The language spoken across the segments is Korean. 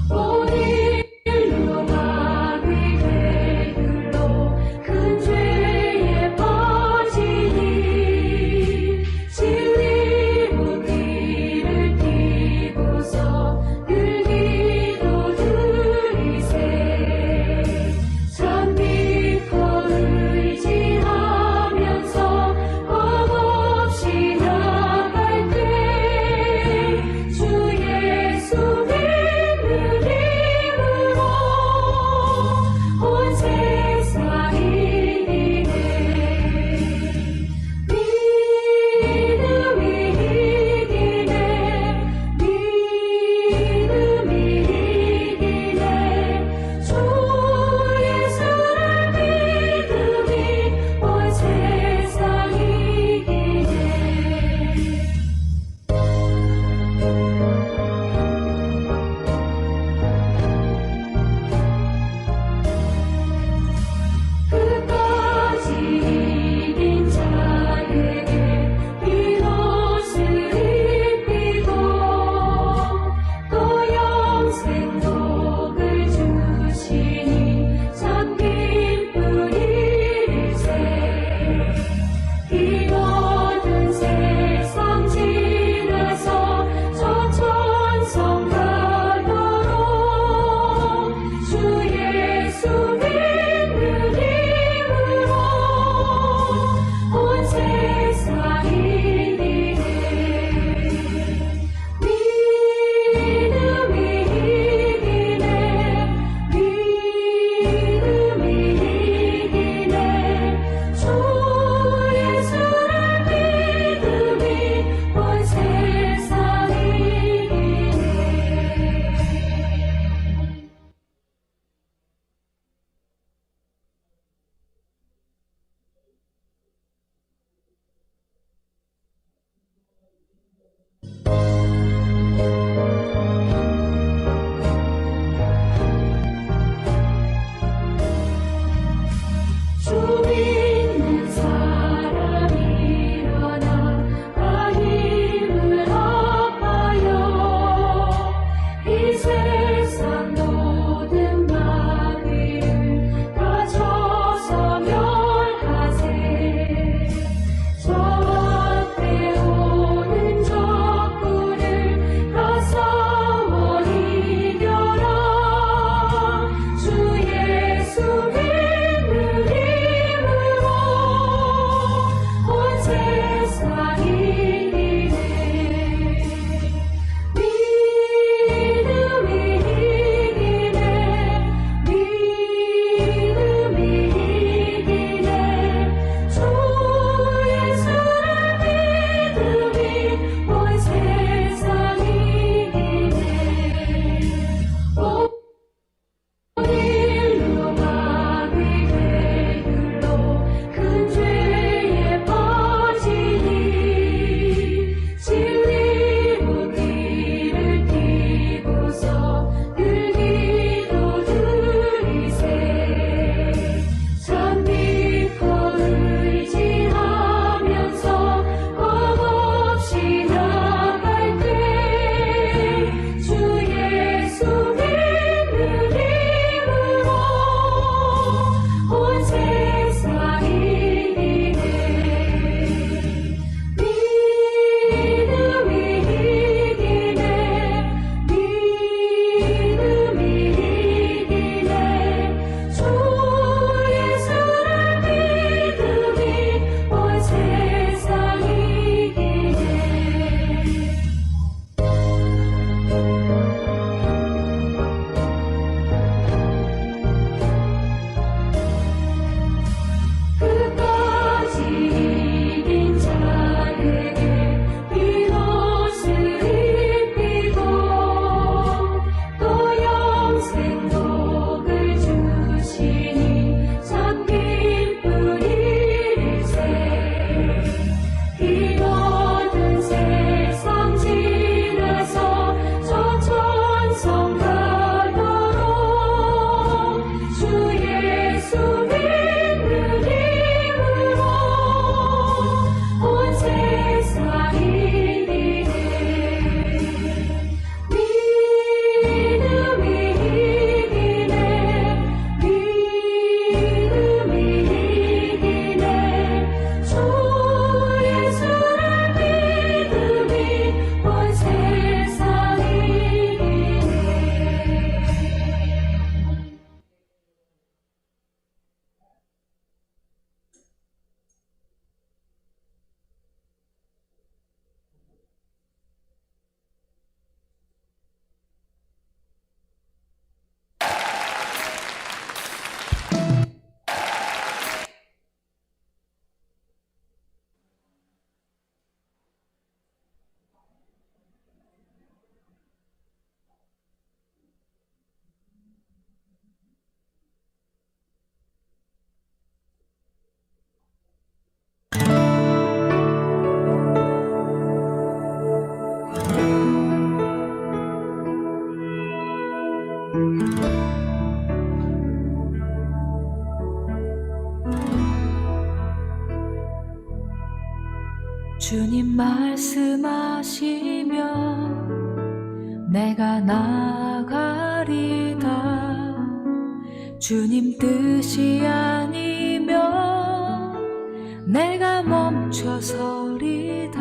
어디로 가 주님 말씀하시면 내가 나가리다. 주님 뜻이 아니면 내가 멈춰서리다.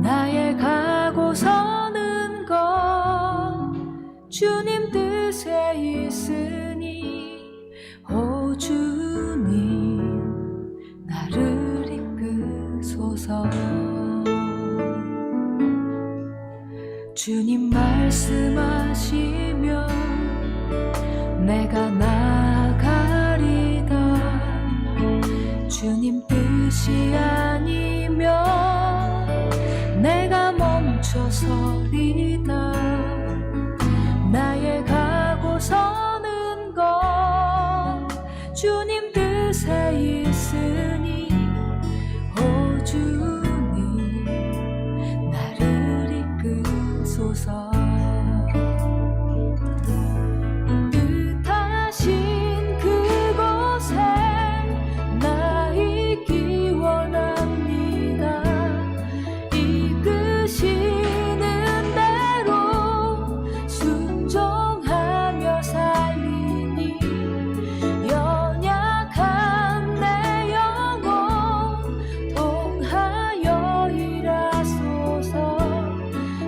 나의 가고 서는 것 주님 뜻에 있으니 오 주님 나를 이끄소서. 주님 말씀하시면 내가 나가리다. 주님 뜻이 아니면 내가 멈춰서리다. 나의 가고 서는 것 주님 뜻에 있으니 오 주님 나를 이끄소서. 뜻하신 그곳에 나 있기 원합니다. 이끄시는 대로 순종하며 살리니 연약한 내 영혼 통하여 일하소서.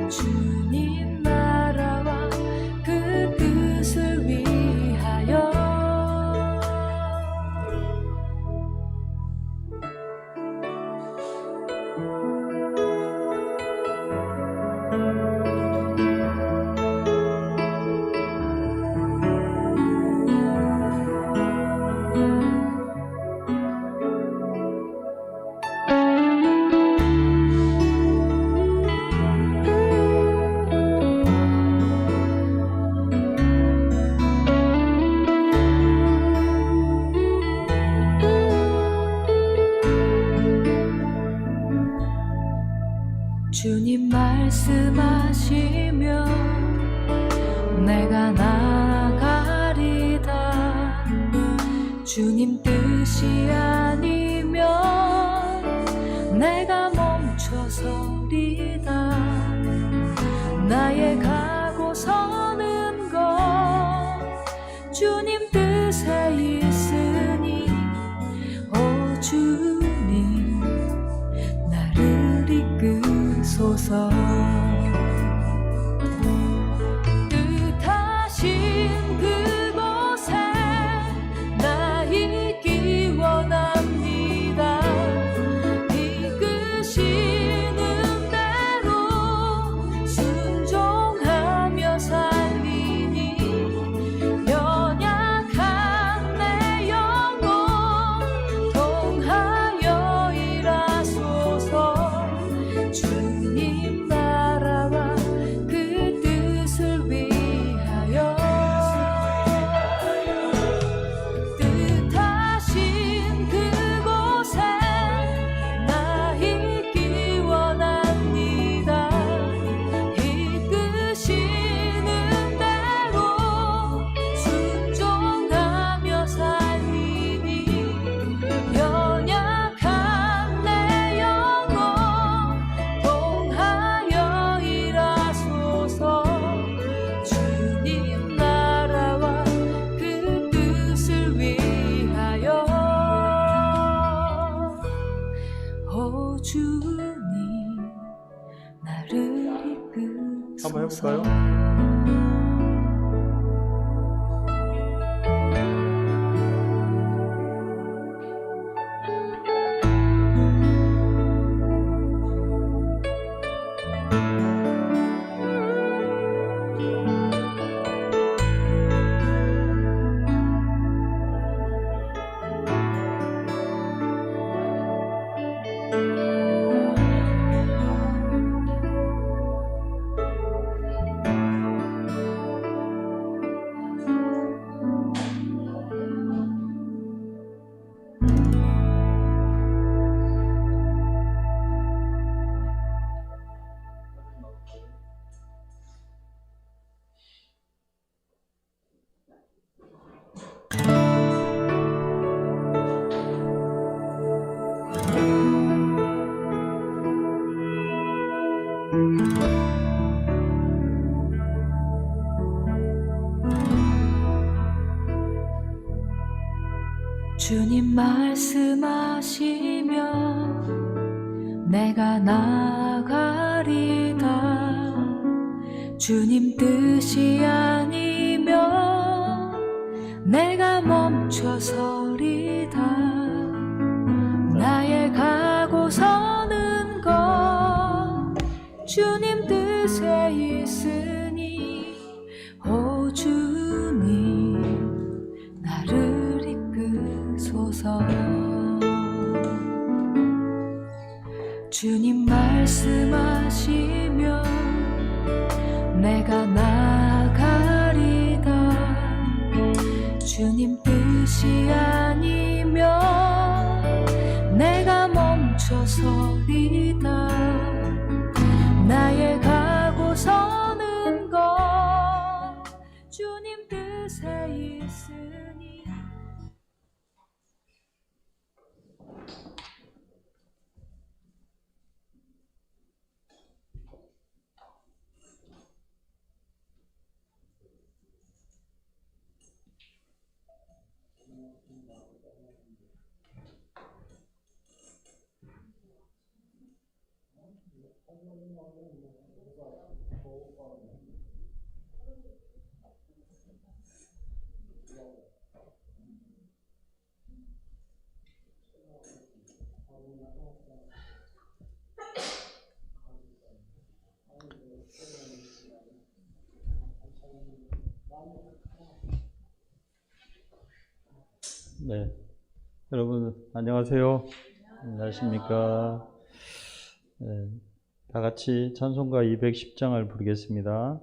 주님 나라와 그 뜻을 위하여. 주님 말씀하시면 내가 나가리다. 주님 뜻이 아니면 내가 멈춰서리다. 나의 가고 서는 것 주님 뜻에 있으니 오 주님 나를 이끄소서. 뜻하신 그곳에 나 있기 원합니다. 이끄시는 대로 순종하며 살리니 연약한 내 영혼 통하여 일하소서. 주님 나라와 그 뜻을 위하여. 뜻하신 그곳에 나 있기 원합니다. 이끄시는 대로 순종하며 살리니 연약한 내 영혼 통하여 일하소서. 주님 나라와 그 뜻을 위하여. 오 주님 나를 한번 이끄소서. 해볼까요? 주님 말씀하시면 내가 나가리다. 주님 뜻이 아니면 내가 멈춰서리다. 나의 가고 서는 것 주님 뜻에 있으니 오 주님 나를 이끄소서. 주님 말씀하시면 내가 나가리다. 주님 뜻이 아니면 내가 멈춰서리다. 나의 가고 서는 것 주님 뜻에 있으니. 네, 여러분 안녕하세요. 안녕하십니까? 네, 다 같이 찬송가 210장을 부르겠습니다.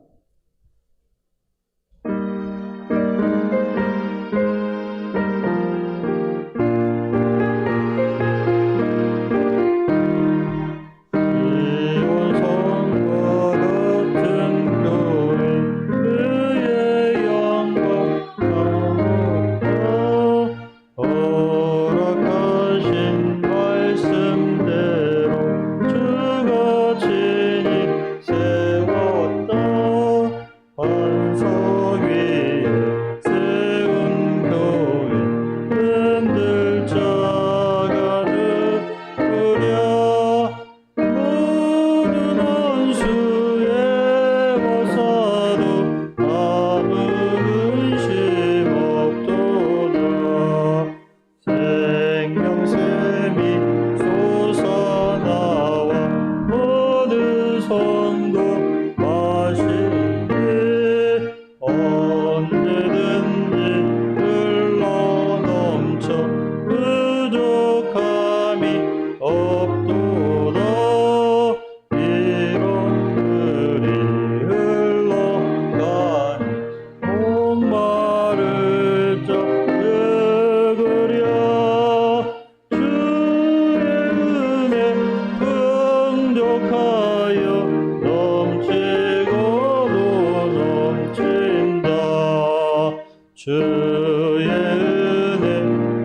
주의 은혜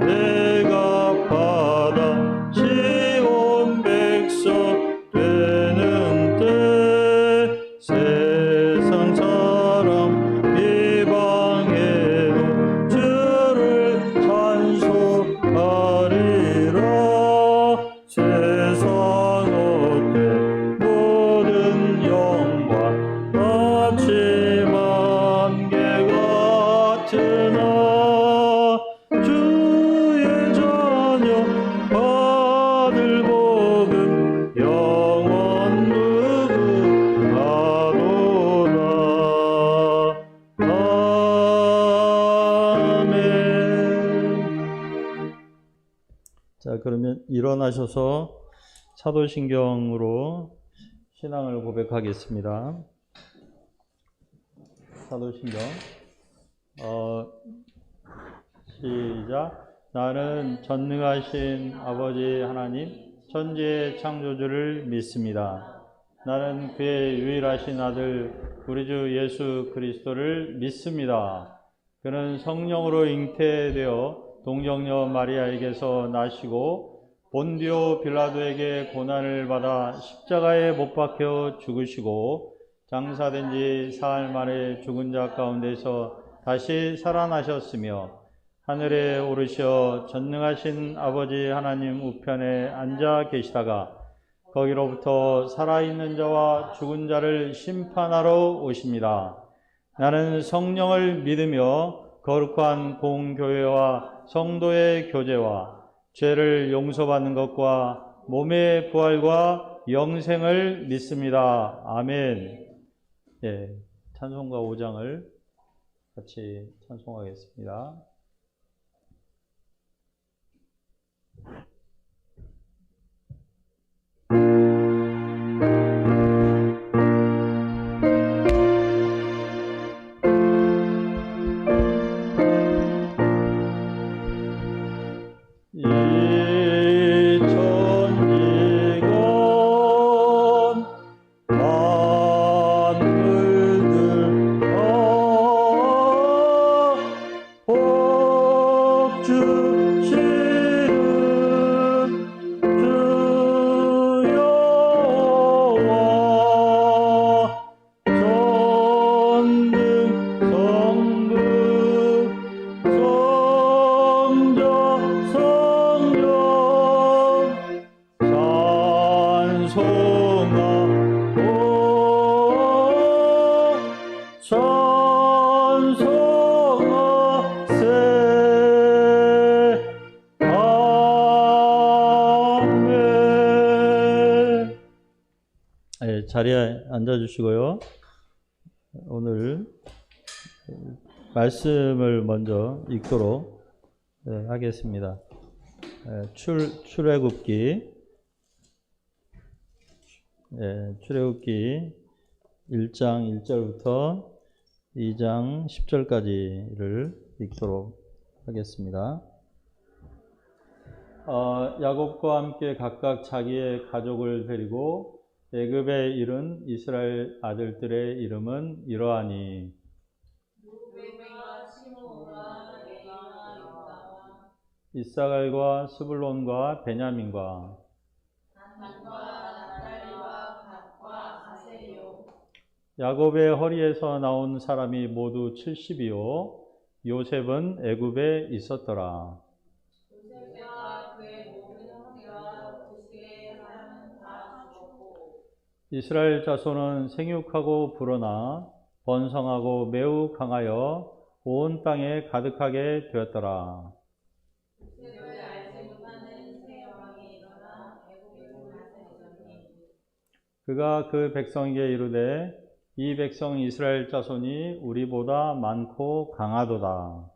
내가 받아 시온 백성 되는 때 세상 사람 비방해도 주를 찬송하리라. 세상 어때 모든 영광 아침 안개 같으나 주의 자녀 받을 복은 영원 누구나도다. 아멘. 자, 그러면 일어나셔서 사도신경으로 신앙을 고백하겠습니다. 사도신경 시작. 나는 전능하신 아버지 하나님 천지의 창조주를 믿습니다. 나는 그의 유일하신 아들 우리 주 예수 그리스도를 믿습니다. 그는 성령으로 잉태되어 동정녀 마리아에게서 나시고 본디오 빌라도에게 고난을 받아 십자가에 못 박혀 죽으시고 장사된 지 사흘 만에 죽은 자 가운데서 다시 살아나셨으며 하늘에 오르시어 전능하신 아버지 하나님 우편에 앉아 계시다가 거기로부터 살아있는 자와 죽은 자를 심판하러 오십니다. 나는 성령을 믿으며 거룩한 공교회와 성도의 교제와 죄를 용서받는 것과 몸의 부활과 영생을 믿습니다. 아멘. 예, 찬송가 5장을 같이 찬송하겠습니다. 자리에 앉아주시고요. 오늘 말씀을 먼저 읽도록 하겠습니다. 출애굽기 1장 1절부터 2장 10절까지를 읽도록 하겠습니다. 야곱과 함께 각각 자기의 가족을 데리고 애굽에 이른 이스라엘 아들들의 이름은 이러하니 이사갈과 스불론과 베냐민과 야곱의 허리에서 나온 사람이 모두 70이요 요셉은 애굽에 있었더라. 이스라엘 자손은 생육하고 불어나 번성하고 매우 강하여 온 땅에 가득하게 되었더라. 그가 그 백성에게 이르되 이 백성 이스라엘 자손이 우리보다 많고 강하도다.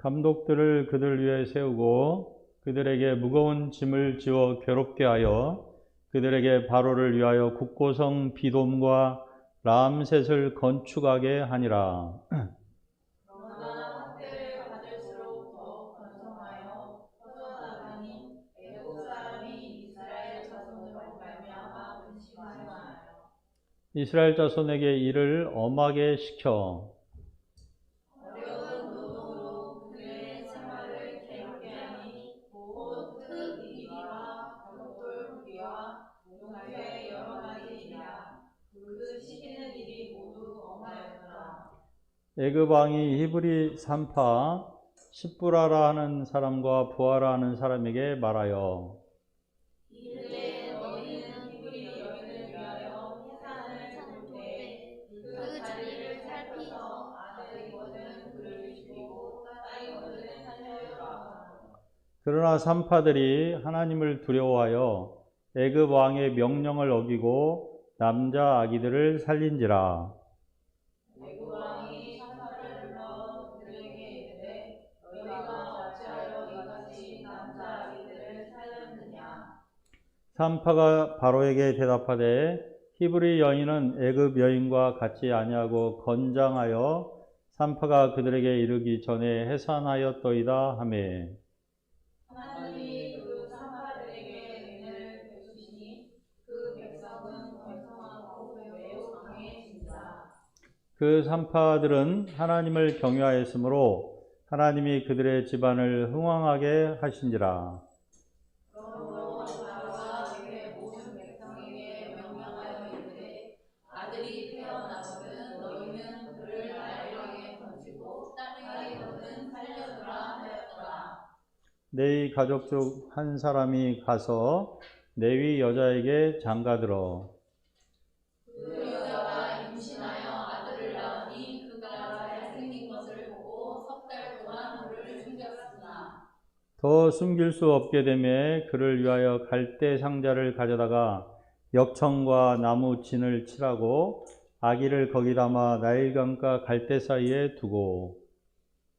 감독들을 그들 위에 세우고 그들에게 무거운 짐을 지워 괴롭게 하여 그들에게 바로를 위하여 국고성 비돔과 람셋을 건축하게 하니라. 이스라엘 자손에게 이를 엄하게 시켜 애굽 왕이 히브리 산파 십부라라 하는 사람과 부하라 하는 사람에게 말하여 그러나 산파들이 하나님을 두려워하여 애굽 왕의 명령을 어기고 남자 아기들을 살린지라. 산파가 바로에게 대답하되 히브리 여인은 애굽 여인과 같이 아니하고 건장하여 산파가 그들에게 이르기 전에 해산하였더이다 하매 하나님이 그 산파들에게 은혜를 베푸시니 그 백성은 번성하고 매우 강해진다. 그 산파들은 하나님을 경외하였으므로 하나님이 그들의 집안을 흥왕하게 하신지라. 그러므로 바로가 그의 모든 백성에게 명령하여 이르되 아들이 태어나거든 너희는 그를 나일강에 던지고 딸이거든 살려두라 하였더라. 네 가족 중 한 사람이 가서 레위 여자에게 장가들어 그 여자가 임신하여 아들을 낳으니 그가 잘생긴 것을 보고 석 달 동안 그를 숨겼으나 더 숨길 수 없게 되매 그를 위하여 갈대 상자를 가져다가 역청과 나무 진을 칠하고 아기를 거기 담아 나일강과 갈대 사이에 두고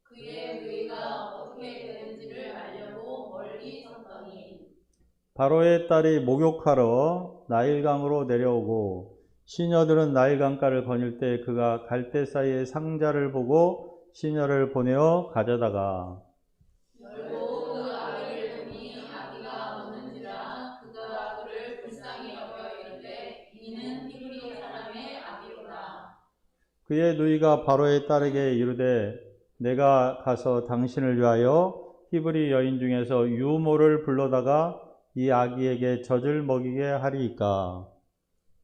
그의 누이가 어떻게 되는지를 알려고 멀리 섰더니 바로의 딸이 목욕하러 나일강으로 내려오고 시녀들은 나일강가를 거닐 때 그가 갈대 사이에 상자를 보고 시녀를 보내어 가져다가 열고 그 아기를 보니 아기가 우는지라 그가 그를 불쌍히 여겨 이르되 이는 히브리 사람의 아기로다. 그의 누이가 바로의 딸에게 이르되 내가 가서 당신을 위하여 히브리 여인 중에서 유모를 불러다가 이 아기에게 젖을 먹이게 하리이까.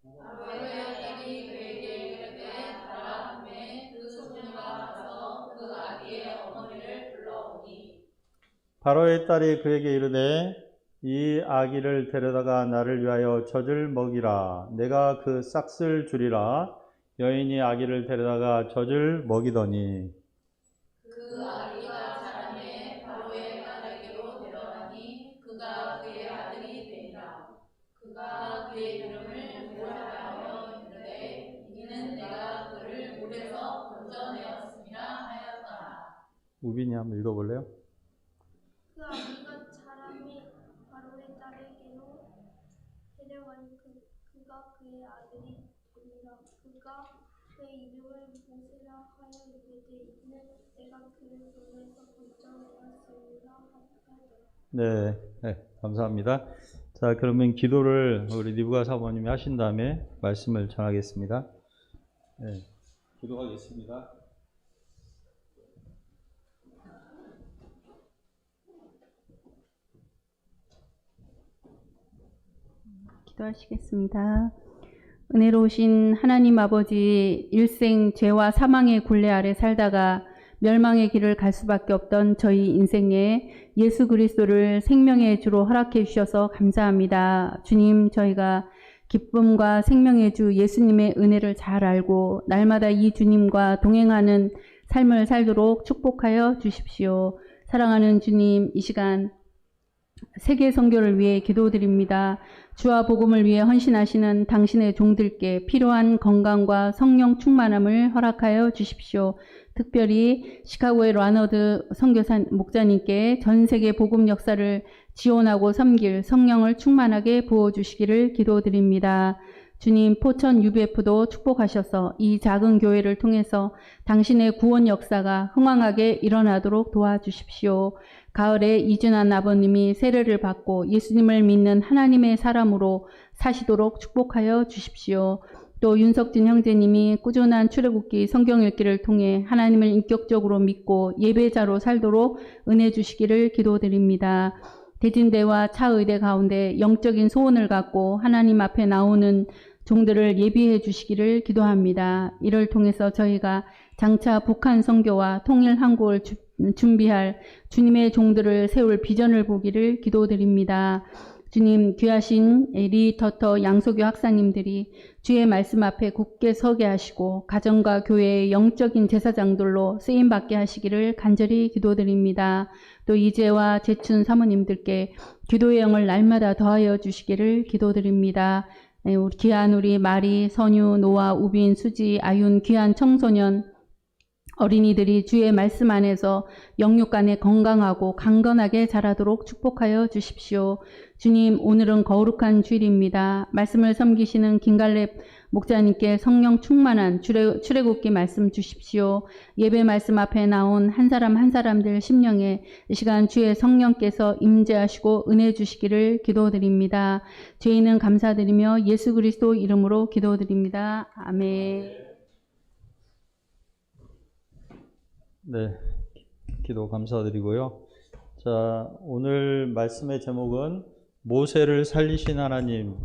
바로의 딸이 그에게 이르되 가라 하매 그 소녀가 가서 그 아기의 어머니를 불러오니 바로의 딸이 그에게 이르되 이 아기를 데려다가 나를 위하여 젖을 먹이라. 내가 그 싹쓸 주리라. 여인이 아기를 데려다가 젖을 먹이더니 그 아기가 자라매 바로의 딸에게로 데려가니 그가 그의 아들이 되니라. 그가 그의 이름을 모세라하여 이르되 이는 내가 그를 물에서 건져내었음이라 하였더라. 우빈이 한번 읽어볼래요? 그 아기가 자라매 바로의 딸에게로 데려가니 그가 그의 아들이 되니라. 그가 그의 이름을 모세라 하여 이르되 이는 내가 그를 물에서 건져내었음이라 하더라. 네, 감사합니다. 자, 그러면 기도를 우리 리브가 사모님이 하신 다음에 말씀을 전하겠습니다. 네, 기도하겠습니다. 기도하시겠습니다. 은혜로우신 하나님 아버지, 일생 죄와 사망의 굴레 아래 살다가 멸망의 길을 갈 수밖에 없던 저희 인생에 예수 그리스도를 생명의 주로 허락해 주셔서 감사합니다. 주님, 저희가 기쁨과 생명의 주 예수님의 은혜를 잘 알고 날마다 이 주님과 동행하는 삶을 살도록 축복하여 주십시오. 사랑하는 주님, 이 시간 세계 선교를 위해 기도드립니다. 주와 복음을 위해 헌신하시는 당신의 종들께 필요한 건강과 성령 충만함을 허락하여 주십시오. 특별히 시카고의 라너드 선교사 목자님께 전 세계 복음 역사를 지원하고 섬길 성령을 충만하게 부어주시기를 기도드립니다. 주님, 포천 UBF도 축복하셔서 이 작은 교회를 통해서 당신의 구원 역사가 흥왕하게 일어나도록 도와주십시오. 가을에 이준환 아버님이 세례를 받고 예수님을 믿는 하나님의 사람으로 사시도록 축복하여 주십시오. 또 윤석진 형제님이 꾸준한 출애굽기 성경 읽기를 통해 하나님을 인격적으로 믿고 예배자로 살도록 은혜 주시기를 기도드립니다. 대진대와 차의대 가운데 영적인 소원을 갖고 하나님 앞에 나오는 종들을 예비해 주시기를 기도합니다. 이를 통해서 저희가 장차 북한 선교와 통일 한국을 준비할 주님의 종들을 세울 비전을 보기를 기도드립니다. 주님, 귀하신 리 터터 양소교 학사님들이 주의 말씀 앞에 굳게 서게 하시고 가정과 교회의 영적인 제사장들로 쓰임받게 하시기를 간절히 기도드립니다. 또 이재와 재춘 사모님들께 기도의 영을 날마다 더하여 주시기를 기도드립니다. 우리 귀한 우리 마리, 선유, 노아, 우빈, 수지, 아윤 귀한 청소년 어린이들이 주의 말씀 안에서 영육간에 건강하고 강건하게 자라도록 축복하여 주십시오. 주님, 오늘은 거룩한 주일입니다. 말씀을 섬기시는 김갈렙 목자님께 성령 충만한 출애굽기 말씀 주십시오. 예배 말씀 앞에 나온 한 사람 한 사람들 심령에 이 시간 주의 성령께서 임재하시고 은혜 주시기를 기도드립니다. 죄인은 감사드리며 예수 그리스도 이름으로 기도드립니다. 아멘. 네, 기도 감사드리고요. 자, 오늘 말씀의 제목은 모세를 살리신 하나님,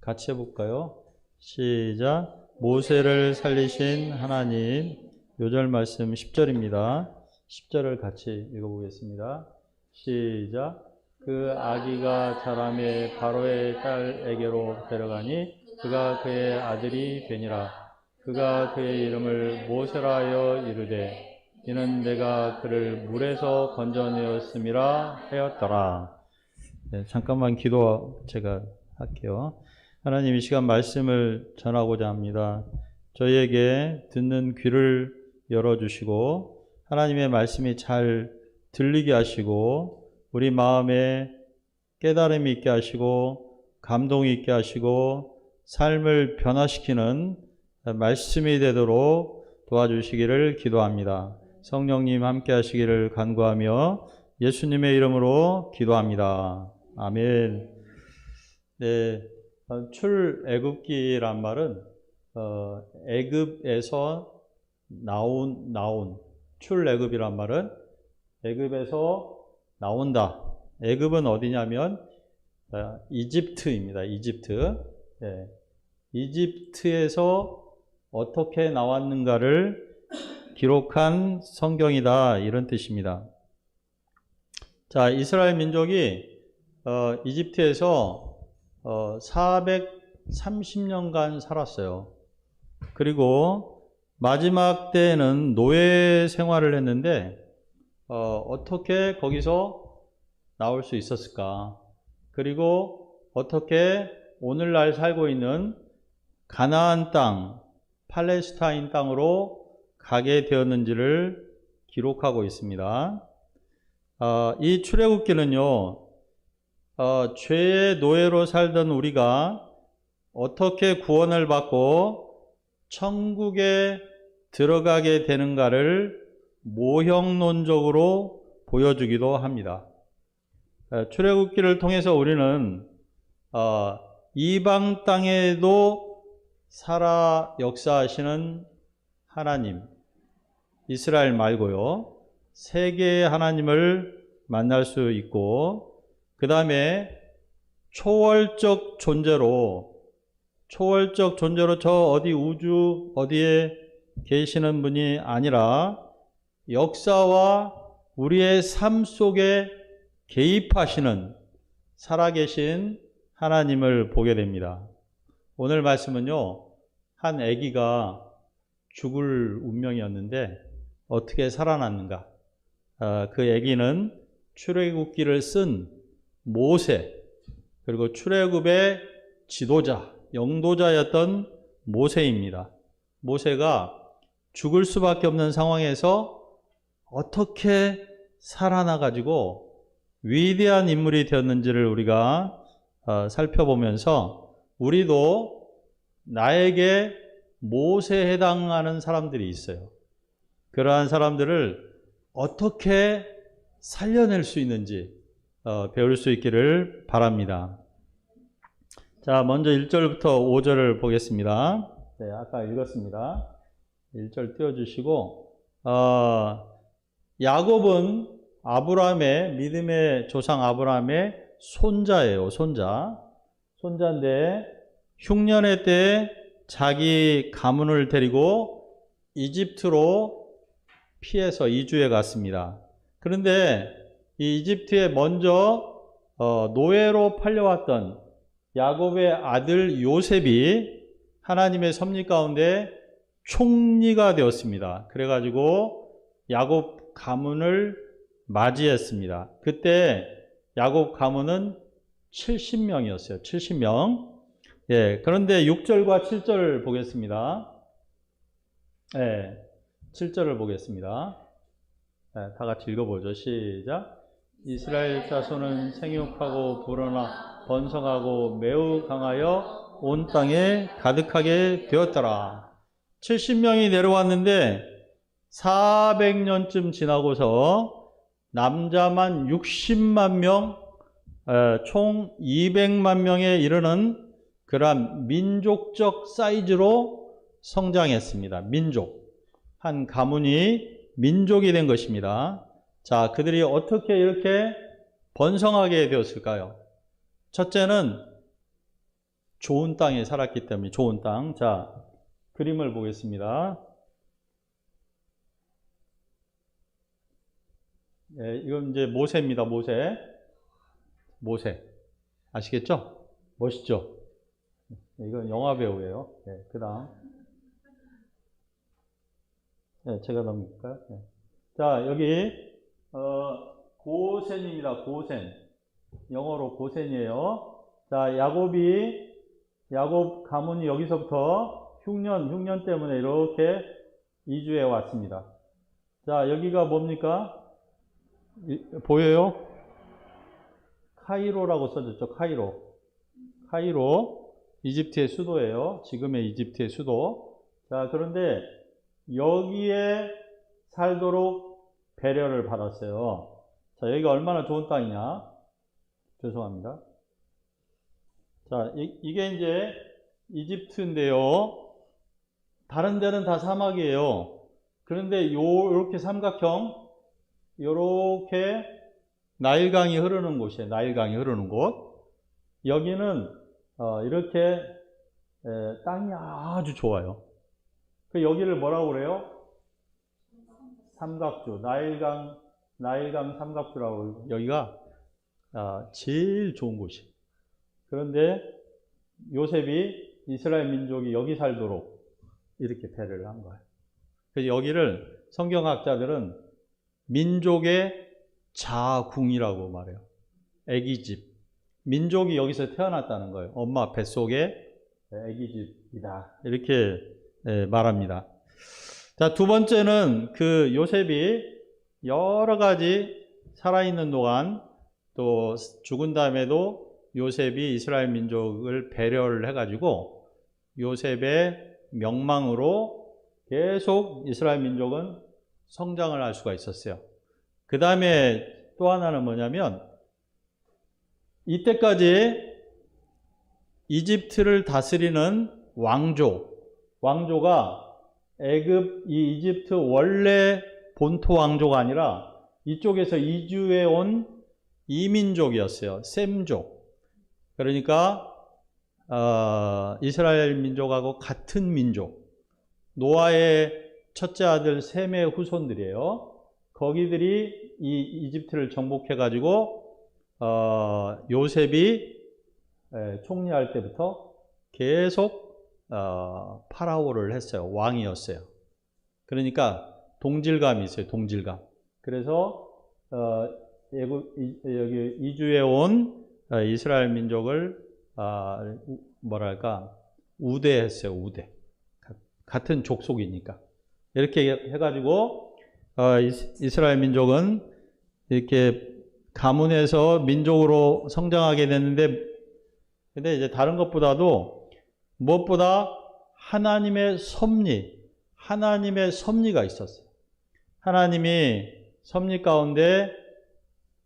같이 해볼까요? 시작. 모세를 살리신 하나님. 요절 말씀 10절입니다. 10절을 같이 읽어보겠습니다. 시작. 그 아기가 자라매 바로의 딸에게로 데려가니 그가 그의 아들이 되니라. 그가 그의 이름을 모세라 하여 이르되 이는 내가 그를 물에서 건져내었음이라 하였더라. 네, 잠깐만 기도 제가 할게요. 하나님, 이 시간 말씀을 전하고자 합니다. 저희에게 듣는 귀를 열어주시고 하나님의 말씀이 잘 들리게 하시고 우리 마음에 깨달음이 있게 하시고 감동이 있게 하시고 삶을 변화시키는 말씀이 되도록 도와주시기를 기도합니다. 성령님 함께 하시기를 간구하며 예수님의 이름으로 기도합니다. 아멘. 네, 출애굽기란 말은 애굽에서 나온 출애굽이란 말은 애굽에서 나온다. 애굽은 어디냐면 이집트입니다. 이집트. 네. 이집트에서 어떻게 나왔는가를 기록한 성경이다, 이런 뜻입니다. 자, 이스라엘 민족이 이집트에서 430년간 살았어요. 그리고 마지막 때에는 노예 생활을 했는데 어떻게 거기서 나올 수 있었을까? 그리고 어떻게 오늘날 살고 있는 가나안 땅, 팔레스타인 땅으로 가게 되었는지를 기록하고 있습니다. 이 출애굽기는요, 죄의 노예로 살던 우리가 어떻게 구원을 받고 천국에 들어가게 되는가를 모형론적으로 보여주기도 합니다. 출애굽기를 통해서 우리는 이방 땅에도 살아 역사하시는 하나님, 이스라엘 말고요, 세계의 하나님을 만날 수 있고, 그 다음에 초월적 존재로 저 어디 우주 어디에 계시는 분이 아니라 역사와 우리의 삶 속에 개입하시는 살아계신 하나님을 보게 됩니다. 오늘 말씀은요, 한 아기가 죽을 운명이었는데 어떻게 살아났는가? 그 아기는 출애굽기를 쓴 모세, 그리고 출애굽의 지도자, 영도자였던 모세입니다. 모세가 죽을 수밖에 없는 상황에서 어떻게 살아나가지고 위대한 인물이 되었는지를 우리가 살펴보면서 우리도 나에게 모세에 해당하는 사람들이 있어요. 그러한 사람들을 어떻게 살려낼 수 있는지 배울 수 있기를 바랍니다. 자, 먼저 1절부터 5절을 보겠습니다. 네, 아까 읽었습니다. 1절 띄워주시고, 야곱은 아브라함의, 믿음의 조상 아브라함의 손자예요. 손자인데 흉년의 때에 자기 가문을 데리고 이집트로 피해서 이주해 갔습니다. 그런데 이 이집트에 먼저 노예로 팔려왔던 야곱의 아들 요셉이 하나님의 섭리 가운데 총리가 되었습니다. 그래가지고 야곱 가문을 맞이했습니다. 그때 야곱 가문은 70명이었어요. 70명. 예, 그런데 6절과 7절을 보겠습니다. 예, 7절을 보겠습니다. 예, 다 같이 읽어보죠. 시작. 이스라엘 자손은 생육하고 불어나 번성하고 매우 강하여 온 땅에 가득하게 되었더라. 70명이 내려왔는데 400년쯤 지나고서 남자만 60만 명, 총 200만 명에 이르는 그러한 민족적 사이즈로 성장했습니다. 민족. 한 가문이 민족이 된 것입니다. 자, 그들이 어떻게 이렇게 번성하게 되었을까요? 첫째는 좋은 땅에 살았기 때문에 좋은 땅. 자, 그림을 보겠습니다. 예, 이건 이제 모세입니다. 모세. 아시겠죠? 멋있죠? 이건 영화 배우예요. 예, 그 다음. 예, 제가 넘길까요? 예. 자, 여기, 고센입니다. 고센. 영어로 고센이에요. 자, 야곱 가문이 여기서부터 흉년 때문에 이렇게 이주해 왔습니다. 자, 여기가 뭡니까? 보여요? 카이로라고 써졌죠. 카이로. 이집트의 수도예요. 지금의 이집트의 수도. 자, 그런데 여기에 살도록 배려를 받았어요. 자, 여기가 얼마나 좋은 땅이냐? 죄송합니다. 자, 이게 이제 이집트인데요. 다른 데는 다 사막이에요. 그런데 요렇게 삼각형, 요렇게 나일강이 흐르는 곳이에요. 나일강이 흐르는 곳. 여기는 이렇게 땅이 아주 좋아요. 그 여기를 뭐라고 그래요? 삼각주. 나일강 삼각주라고. 여기가 제일 좋은 곳이에요. 그런데 요셉이 이스라엘 민족이 여기 살도록 이렇게 배려를 한 거예요. 그래서 여기를 성경학자들은 민족의 자궁이라고 말해요. 애기집. 민족이 여기서 태어났다는 거예요. 엄마 뱃속에 애기집이다. 이렇게 말합니다. 자, 두 번째는 그 요셉이 여러 가지 살아있는 동안 또 죽은 다음에도 요셉이 이스라엘 민족을 배려를 해가지고 요셉의 명망으로 계속 이스라엘 민족은 성장을 할 수가 있었어요. 그 다음에 또 하나는 뭐냐면 이때까지 이집트를 다스리는 왕조가 이 이집트 원래 본토 왕조가 아니라 이쪽에서 이주해 온 이민족이었어요. 셈족. 그러니까 이스라엘 민족하고 같은 민족. 노아의 첫째 아들 셈의 후손들이에요. 거기들이 이 이집트를 정복해가지고 요셉이 총리할 때부터 계속 파라오를 했어요. 왕이었어요. 그러니까 동질감이 있어요. 동질감. 그래서 여기 이주해 온 이스라엘 민족을 우대했어요. 우대. 같은 족속이니까. 이렇게 해가지고 이스라엘 민족은 이렇게 가문에서 민족으로 성장하게 됐는데, 근데 이제 다른 것보다도 무엇보다 하나님의 섭리가 있었어요. 하나님이 섭리 가운데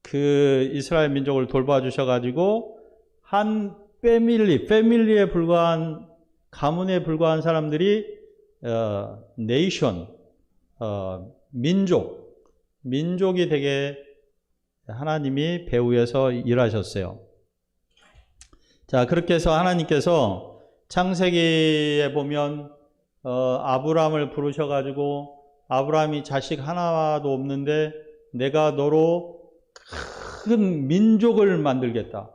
그 이스라엘 민족을 돌봐주셔가지고 한 패밀리에 불과한 가문에 불과한 사람들이 민족이 되게 하나님이 배후에서 일하셨어요. 자, 그렇게 해서 하나님께서 창세기에 보면 아브라함을 부르셔가지고 아브라함이 자식 하나도 없는데 내가 너로 큰 민족을 만들겠다.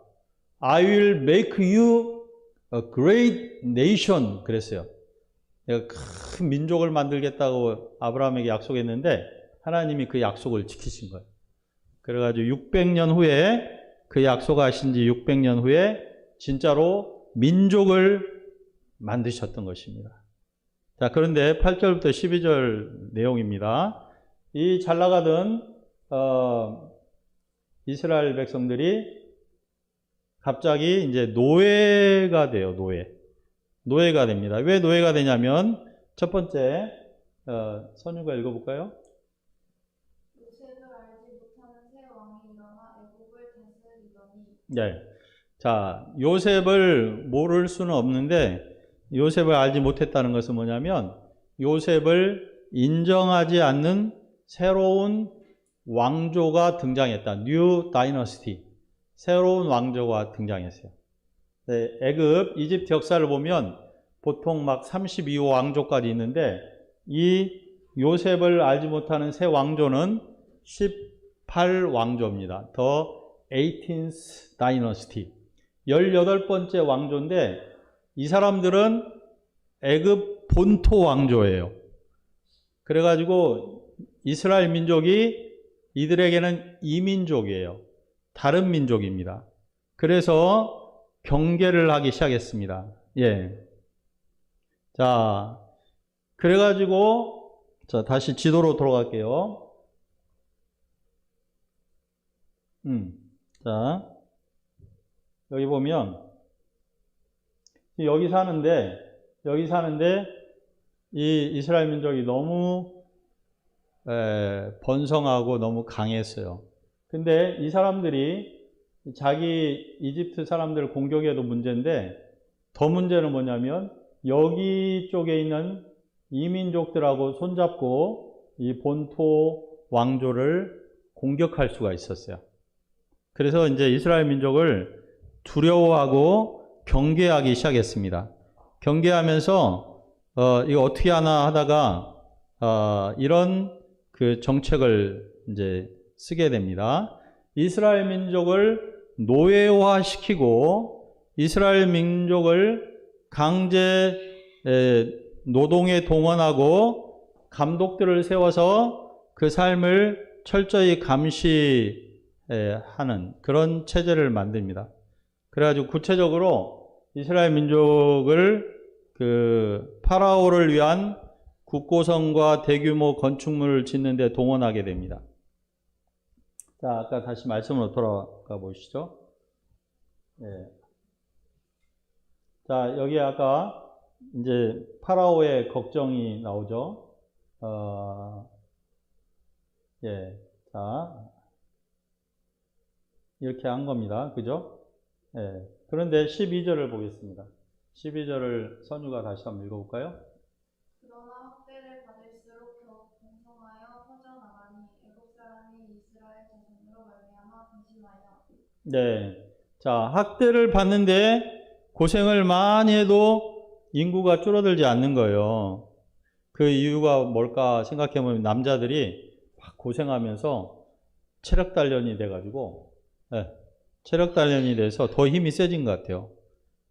I will make you a great nation 그랬어요. 내가 큰 민족을 만들겠다고 아브라함에게 약속했는데 하나님이 그 약속을 지키신 거예요. 그래가지고 600년 후에 그 약속하신 지 600년 후에 진짜로 민족을 만드셨던 것입니다. 자, 그런데 8절부터 12절 내용입니다. 이 잘 나가던 이스라엘 백성들이 갑자기 이제 노예가 돼요. 노예가 됩니다. 왜 노예가 되냐면 첫 번째 선유가 읽어볼까요? 요셉을 알지 못하는 새 왕이 일어나 애국을 다스리더니. 네. 자, 요셉을 모를 수는 없는데 요셉을 알지 못했다는 것은 뭐냐면 요셉을 인정하지 않는 새로운 왕조가 등장했다. New Dynasty. 새로운 왕조가 등장했어요. 네, 애굽, 이집트 역사를 보면 보통 막 32호 왕조까지 있는데 이 요셉을 알지 못하는 새 왕조는 18왕조입니다. The 18th Dynasty. 18번째 왕조인데 이 사람들은 애굽 본토 왕조예요. 그래가지고 이스라엘 민족이 이들에게는 이민족이에요. 다른 민족입니다. 그래서 경계를 하기 시작했습니다. 예. 자, 그래가지고, 자, 다시 지도로 돌아갈게요. 자, 여기 보면, 여기 사는데, 이 이스라엘 민족이 너무 번성하고 너무 강했어요. 근데 이 사람들이 자기 이집트 사람들을 공격해도 문제인데 더 문제는 뭐냐면 여기 쪽에 있는 이민족들하고 손잡고 이 본토 왕조를 공격할 수가 있었어요. 그래서 이제 이스라엘 민족을 두려워하고 경계하기 시작했습니다. 경계하면서 이거 어떻게 하나 하다가 이런 그 정책을 이제 쓰게 됩니다. 이스라엘 민족을 노예화시키고 이스라엘 민족을 강제 노동에 동원하고 감독들을 세워서 그 삶을 철저히 감시하는 그런 체제를 만듭니다. 그래가지고 구체적으로 이스라엘 민족을 그 파라오를 위한 국고성과 대규모 건축물을 짓는 데 동원하게 됩니다. 자, 아까 다시 말씀으로 돌아가 보시죠. 예. 자, 여기 아까 이제 파라오의 걱정이 나오죠. 예. 자, 이렇게 한 겁니다. 그죠? 예. 그런데 12절을 보겠습니다. 12절을 선유가 다시 한번 읽어볼까요? 그러나 학대를 받을수록 더욱 번성하여 퍼져나가니 애국 사람이 이스라엘 자손으로 말미암아 근심하여. 네. 자, 학대를 받는데 고생을 많이 해도 인구가 줄어들지 않는 거예요. 그 이유가 뭘까 생각해보면 남자들이 막 고생하면서 체력 단련이 돼가지고, 체력 단련이 돼서 더 힘이 세진 것 같아요.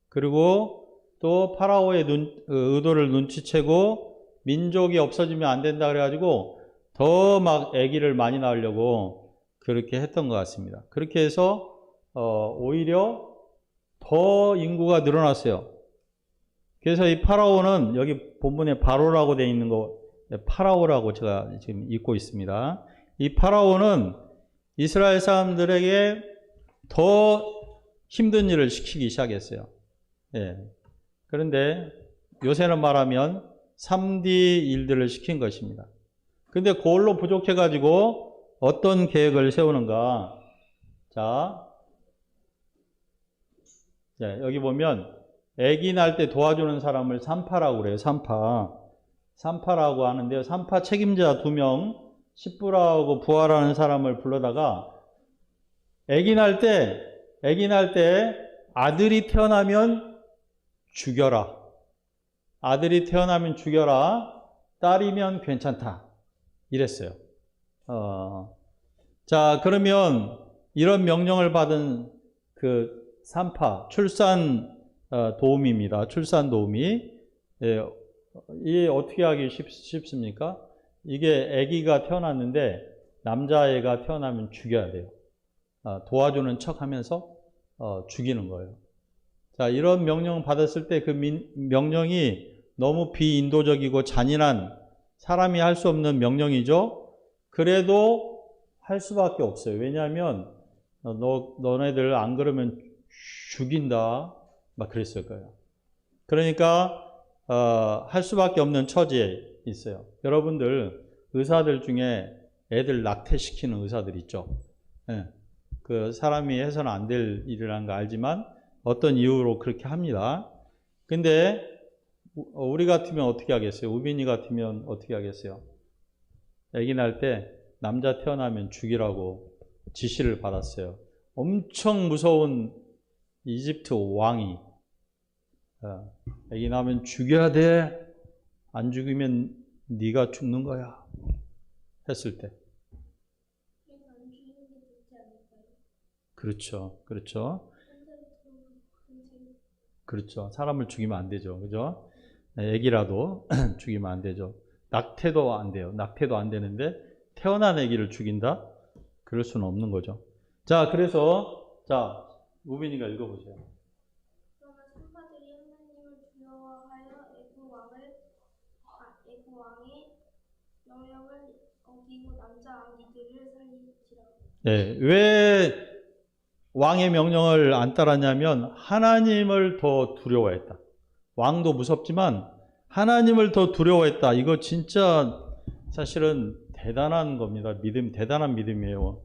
그리고 또 파라오의 의도를 눈치채고 민족이 없어지면 안 된다 그래가지고 더 막 아기를 많이 낳으려고 그렇게 했던 것 같습니다. 그렇게 해서 오히려 더 인구가 늘어났어요. 그래서 이 파라오는 여기 본문에 바로라고 되어 있는 거 파라오라고 제가 지금 읽고 있습니다. 이 파라오는 이스라엘 사람들에게 더 힘든 일을 시키기 시작했어요. 예. 그런데 요새는 말하면 3D 일들을 시킨 것입니다. 근데 그걸로 부족해가지고 어떤 계획을 세우는가. 자, 여기 보면 아기 낳을 때 도와주는 사람을 산파라고 그래요. 산파라고 하는데요. 산파 책임자 2명, 십부라고 부하라는 사람을 불러다가 아기 낳을 때 아들이 태어나면 죽여라. 아들이 태어나면 죽여라. 딸이면 괜찮다. 이랬어요. 자, 그러면 이런 명령을 받은 그 산파, 출산 도우미입니다. 출산 도우미. 예, 이게 어떻게 하기 쉽습니까? 이게 아기가 태어났는데 남자애가 태어나면 죽여야 돼요. 도와주는 척 하면서 죽이는 거예요. 자, 이런 명령 받았을 때 그 명령이 너무 비인도적이고 잔인한 사람이 할 수 없는 명령이죠. 그래도 할 수밖에 없어요. 왜냐하면 너네들 안 그러면 죽인다. 막 그랬을 거예요. 그러니까 할 수밖에 없는 처지에 있어요. 여러분들 의사들 중에 애들 낙태시키는 의사들 있죠. 네. 그 사람이 해서는 안 될 일이라는 거 알지만 어떤 이유로 그렇게 합니다. 근데 우리 같으면 어떻게 하겠어요? 우빈이 같으면 어떻게 하겠어요? 아기 낳을 때 남자 태어나면 죽이라고 지시를 받았어요. 엄청 무서운 이집트 왕이 아기 낳으면 죽여야 돼. 안 죽이면 네가 죽는 거야. 했을 때. 안 죽이는 게 좋지 않을까요? 그렇죠. 그렇죠. 한 그렇죠. 사람을 죽이면 안 되죠. 그죠? 애기라도 죽이면 안 되죠. 낙태도 안 돼요. 낙태도 안 되는데 태어난 애기를 죽인다? 그럴 수는 없는 거죠. 자, 그래서 자, 우빈이가 읽어보세요. 그러면 산파들이 하나님을 두려워하여 애굽 왕의 명령을 어기고 남자 아기들을 살리시라. 네, 왜 왕의 명령을 안 따랐냐면 하나님을 더 두려워했다. 왕도 무섭지만 하나님을 더 두려워했다. 이거 진짜 사실은 대단한 겁니다. 대단한 믿음이에요.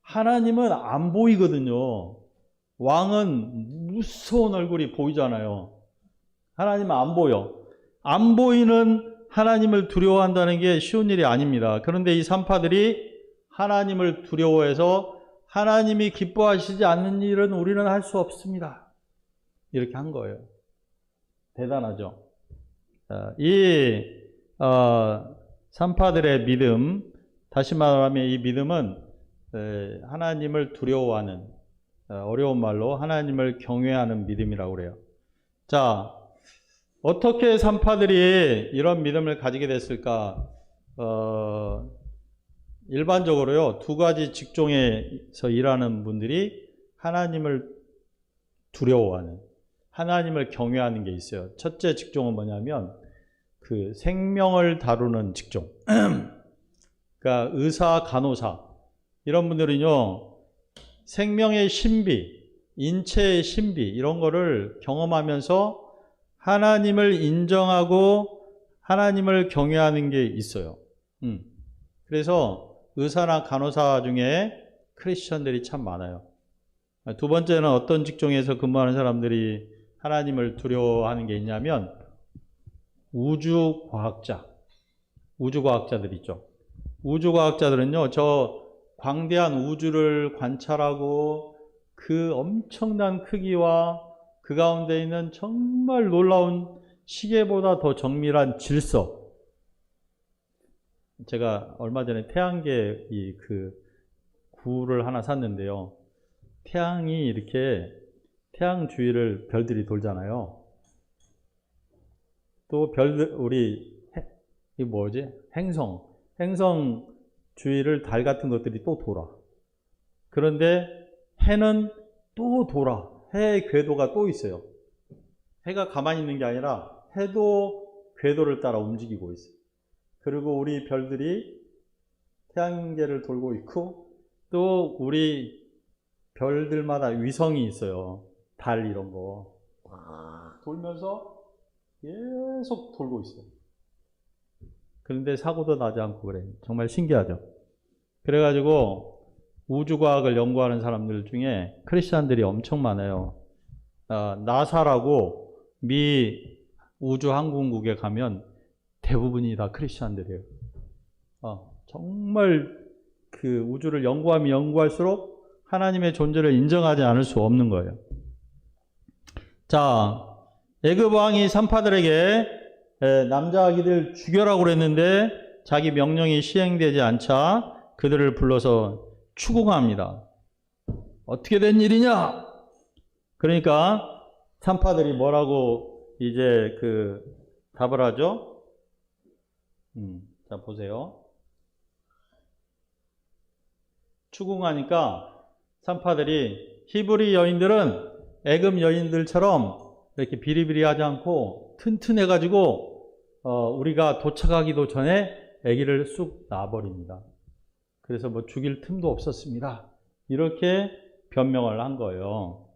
하나님은 안 보이거든요. 왕은 무서운 얼굴이 보이잖아요. 하나님은 안 보여. 안 보이는 하나님을 두려워한다는 게 쉬운 일이 아닙니다. 그런데 이 산파들이 하나님을 두려워해서 하나님이 기뻐하시지 않는 일은 우리는 할 수 없습니다. 이렇게 한 거예요. 대단하죠. 이 산파들의 믿음, 다시 말하면 이 믿음은 하나님을 두려워하는, 어려운 말로 하나님을 경외하는 믿음이라고 그래요. 자, 어떻게 산파들이 이런 믿음을 가지게 됐을까? 일반적으로요, 두 가지 직종에서 일하는 분들이 하나님을 두려워하는, 하나님을 경외하는 게 있어요. 첫째 직종은 뭐냐면 그 생명을 다루는 직종. 그러니까 의사, 간호사 이런 분들은요, 생명의 신비, 인체의 신비 이런 거를 경험하면서 하나님을 인정하고 하나님을 경외하는 게 있어요. 그래서 의사나 간호사 중에 크리스천들이 참 많아요. 두 번째는 어떤 직종에서 근무하는 사람들이 하나님을 두려워하는 게 있냐면 우주과학자들 있죠. 우주과학자들은요, 저 광대한 우주를 관찰하고 그 엄청난 크기와 그 가운데 있는 정말 놀라운 시계보다 더 정밀한 질서. 제가 얼마 전에 태양계 그 구를 하나 샀는데요. 태양이 이렇게 태양 주위를 별들이 돌잖아요. 또 별들, 이 뭐지? 행성 주위를 달 같은 것들이 또 돌아. 그런데 해는 또 돌아. 해의 궤도가 또 있어요. 해가 가만히 있는 게 아니라 해도 궤도를 따라 움직이고 있어요. 그리고 우리 별들이 태양계를 돌고 있고 또 우리 별들마다 위성이 있어요. 달 이런 거. 돌면서 계속 돌고 있어요. 그런데 사고도 나지 않고 그래요. 정말 신기하죠. 그래가지고 우주과학을 연구하는 사람들 중에 크리스찬들이 엄청 많아요. 나사라고 미 우주항공국에 가면 대부분이 다 크리스찬들이에요. 정말 그 우주를 연구하면 연구할수록 하나님의 존재를 인정하지 않을 수 없는 거예요. 자, 애굽 왕이 산파들에게 남자 아기들 죽여라고 그랬는데 자기 명령이 시행되지 않자 그들을 불러서 추궁합니다. 어떻게 된 일이냐? 그러니까 산파들이 뭐라고 이제 그 답을 하죠? 자, 보세요. 추궁하니까 산파들이 히브리 여인들은 애굽 여인들처럼 이렇게 비리비리하지 않고 튼튼해가지고 우리가 도착하기도 전에 아기를 쑥 낳아버립니다. 그래서 뭐 죽일 틈도 없었습니다. 이렇게 변명을 한 거예요.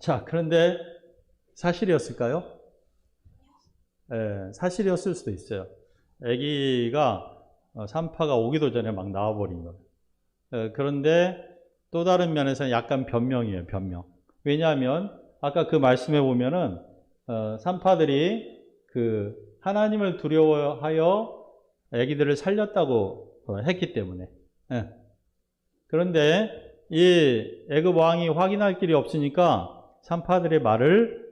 자, 그런데 사실이었을까요? 사실이었을 수도 있어요. 아기가 산파가 오기도 전에 막 나와버린 거예요. 그런데 또 다른 면에서는 약간 변명이에요, 변명. 왜냐하면 아까 그 말씀에 보면은 산파들이 그 하나님을 두려워하여 아기들을 살렸다고 했기 때문에. 예. 그런데 이 애굽 왕이 확인할 길이 없으니까 산파들의 말을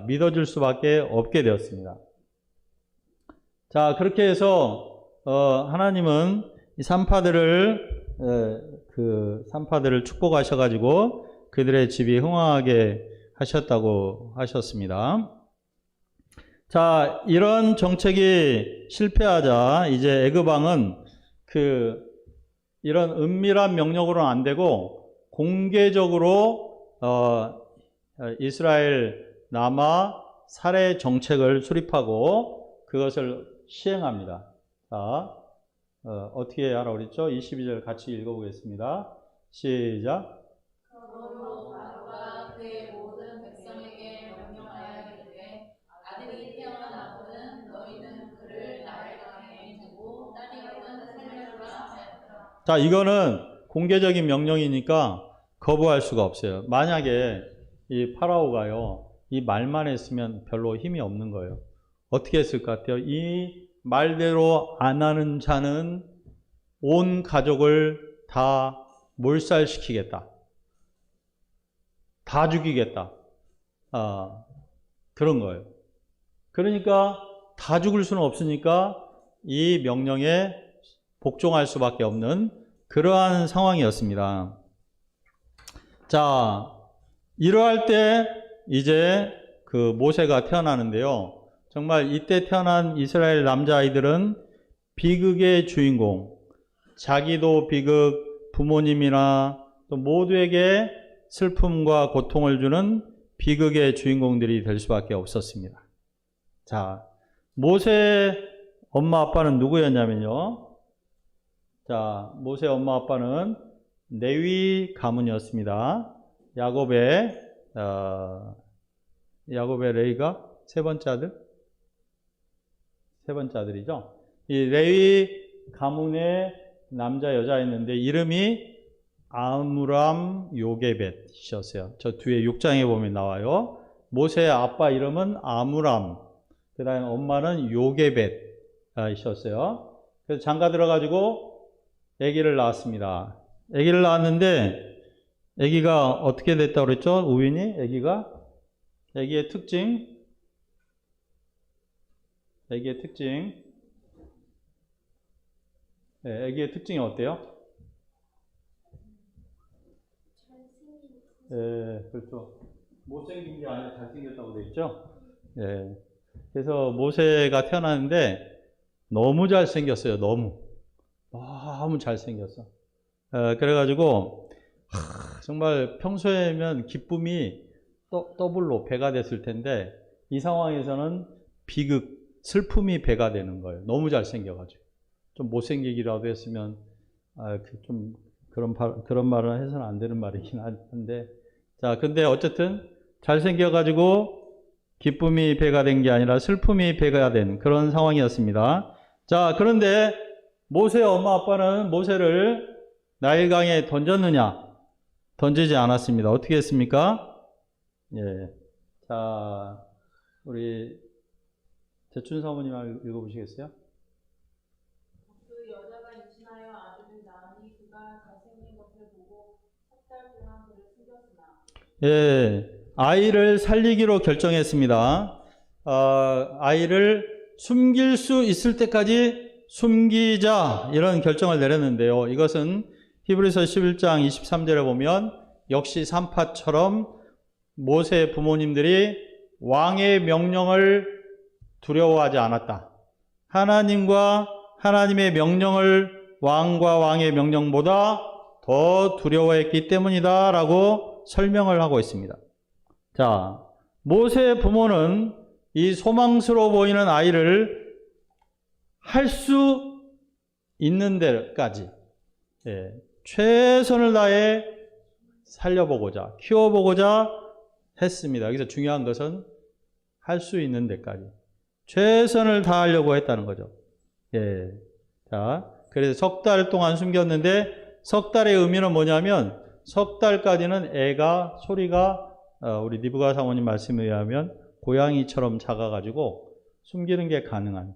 믿어줄 수밖에 없게 되었습니다. 자, 그렇게 해서 하나님은 이 산파들을 축복하셔가지고 그들의 집이 흥왕하게 하셨다고 하셨습니다. 자, 이런 정책이 실패하자 이제 애굽 왕은 이런 은밀한 명령으로는 안 되고 공개적으로 이스라엘 남아 살해 정책을 수립하고 그것을 시행합니다. 자, 어떻게 하라고 그랬죠? 22절 같이 읽어보겠습니다. 시작. 그러므로 바로가 그의 모든 백성에게 명령하여 이르되 아들이 태어나거든 너희는 그를 나일강에 두고 딸이거든 살려주라 하였더라. 자, 이거는 공개적인 명령이니까 거부할 수가 없어요. 만약에 이 파라오가요, 이 말만 했으면 별로 힘이 없는 거예요. 어떻게 했을 것 같아요? 이 말대로 안 하는 자는 온 가족을 다 몰살시키겠다. 다 죽이겠다. 그런 거예요. 그러니까 다 죽을 수는 없으니까 이 명령에 복종할 수밖에 없는 그러한 상황이었습니다. 자, 이러할 때 이제 모세가 태어나는데요. 정말 이때 태어난 이스라엘 남자아이들은 비극의 주인공, 자기도 비극, 부모님이나 또 모두에게 슬픔과 고통을 주는 비극의 주인공들이 될 수밖에 없었습니다. 자, 모세 엄마 아빠는 누구였냐면요. 자, 모세 엄마 아빠는 레위 가문이었습니다. 야곱의 레위가 세 번째 아들이죠. 이 레위 가문의 남자 여자였는데 이름이 아므람 요게벳이셨어요. 저 뒤에 6장에 보면 나와요. 모세의 아빠 이름은 아므람, 그 다음에 엄마는 요게벳이셨어요. 그래서 장가 들어가지고 아기를 낳았습니다. 아기를 낳았는데 아기가 어떻게 됐다고 그랬죠? 우빈이? 아기의 특징이 어때요? 그렇죠. 못생긴 게 아니라 잘생겼다고 돼 있죠? 그래서 모세가 태어났는데 너무 잘생겼어요. 너무 잘생겼어. 그래가지고 정말 평소에면 기쁨이 더블로 배가 됐을 텐데 이 상황에서는 비극, 슬픔이 배가 되는 거예요. 너무 잘생겨가지고. 좀 못생기기라도 했으면 좀 그런 말은 해서는 안 되는 말이긴 한데, 자, 근데 어쨌든 잘생겨가지고 기쁨이 배가 된 게 아니라 슬픔이 배가 된 그런 상황이었습니다. 자, 그런데 모세 엄마 아빠는 모세를 나일강에 던졌느냐? 던지지 않았습니다. 어떻게 했습니까? 자, 우리 재춘 사모님 읽어보시겠어요? 그 여자가 임신하여 아들을 낳으니 그가 잘생긴 것을 보고 3달 동안 그를 숨겼으나 아이를 살리기로 결정했습니다. 아이를 숨길 수 있을 때까지 숨기자 이런 결정을 내렸는데요. 이것은 히브리서 11장 23절에 보면 역시 산파처럼 모세 부모님들이 왕의 명령을 두려워하지 않았다. 하나님과 하나님의 명령을 왕과 왕의 명령보다 더 두려워했기 때문이다 라고 설명을 하고 있습니다. 자, 모세 부모는 이 소망스러워 보이는 아이를 할 수 있는 데까지 최선을 다해 살려보고자, 키워보고자 했습니다. 여기서 중요한 것은 할 수 있는 데까지 최선을 다하려고 했다는 거죠. 자, 그래서 석 달 동안 숨겼는데 석 달의 의미는 뭐냐면 석 달까지는 애가 소리가 우리 니브가 사모님 말씀에 의하면 고양이처럼 작아가지고 숨기는 게 가능한.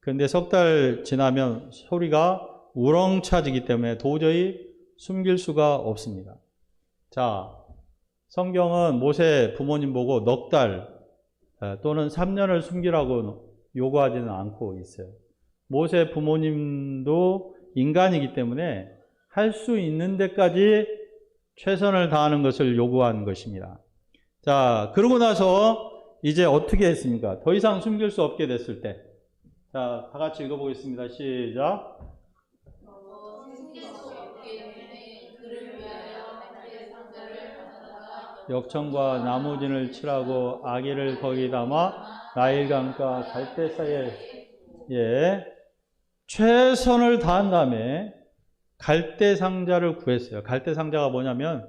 그런데 석 달 지나면 소리가 우렁차지기 때문에 도저히 숨길 수가 없습니다. 자, 성경은 모세 부모님 보고 넉 달 또는 3년을 숨기라고 요구하지는 않고 있어요. 모세 부모님도 인간이기 때문에 할 수 있는 데까지 최선을 다하는 것을 요구한 것입니다. 자, 그러고 나서 이제 어떻게 했습니까? 더 이상 숨길 수 없게 됐을 때. 자, 다 같이 읽어보겠습니다. 시작. 역청과 나무진을 칠하고 아기를 거기 담아 나일강과 갈대 사이에 최선을 다한 다음에 갈대 상자를 구했어요. 갈대 상자가 뭐냐면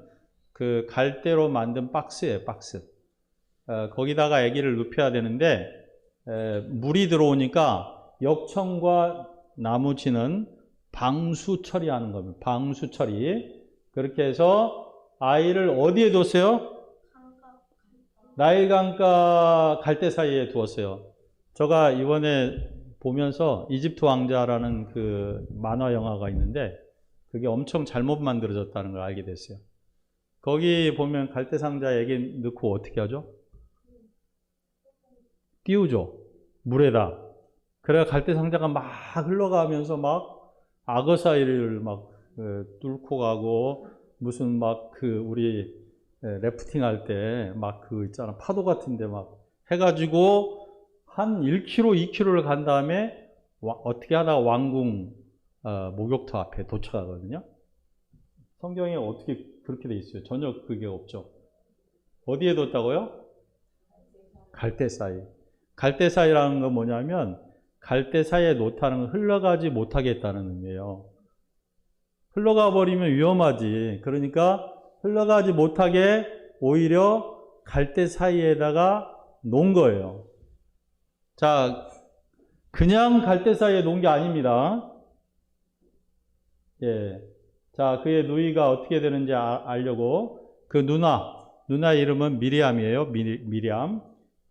그 갈대로 만든 박스예요. 박스. 거기다가 아기를 눕혀야 되는데 물이 들어오니까 역청과 나무치는 방수 처리하는 겁니다. 방수 처리. 그렇게 해서 아이를 어디에 뒀어요? 나일강과 갈대 사이에 두었어요. 제가 이번에 보면서 이집트 왕자라는 그 만화 영화가 있는데 그게 엄청 잘못 만들어졌다는 걸 알게 됐어요. 거기 보면 갈대 상자에 애기 넣고 어떻게 하죠? 띄우죠. 물에다. 그래야 갈대 상자가 막 흘러가면서 막 악어 사이를 막 뚫고 가고 무슨 막 그 우리 래프팅 할 때 막 그 있잖아. 파도 같은데 막 해가지고 한 1km, 2km를 간 다음에 어떻게 하다가 왕궁 목욕터 앞에 도착하거든요. 성경에 어떻게 그렇게 돼 있어요? 전혀 그게 없죠. 어디에 뒀다고요? 갈대 사이. 갈대 사이라는 건 뭐냐면 갈대 사이에 놓다는 건 흘러가지 못하게 했다는 의미예요. 흘러가 버리면 위험하지. 그러니까 흘러가지 못하게 오히려 갈대 사이에다가 놓은 거예요. 자, 그냥 갈대 사이에 놓은 게 아닙니다. 예. 자, 그의 누이가 어떻게 되는지 알려고 그 누나 이름은 미리암이에요.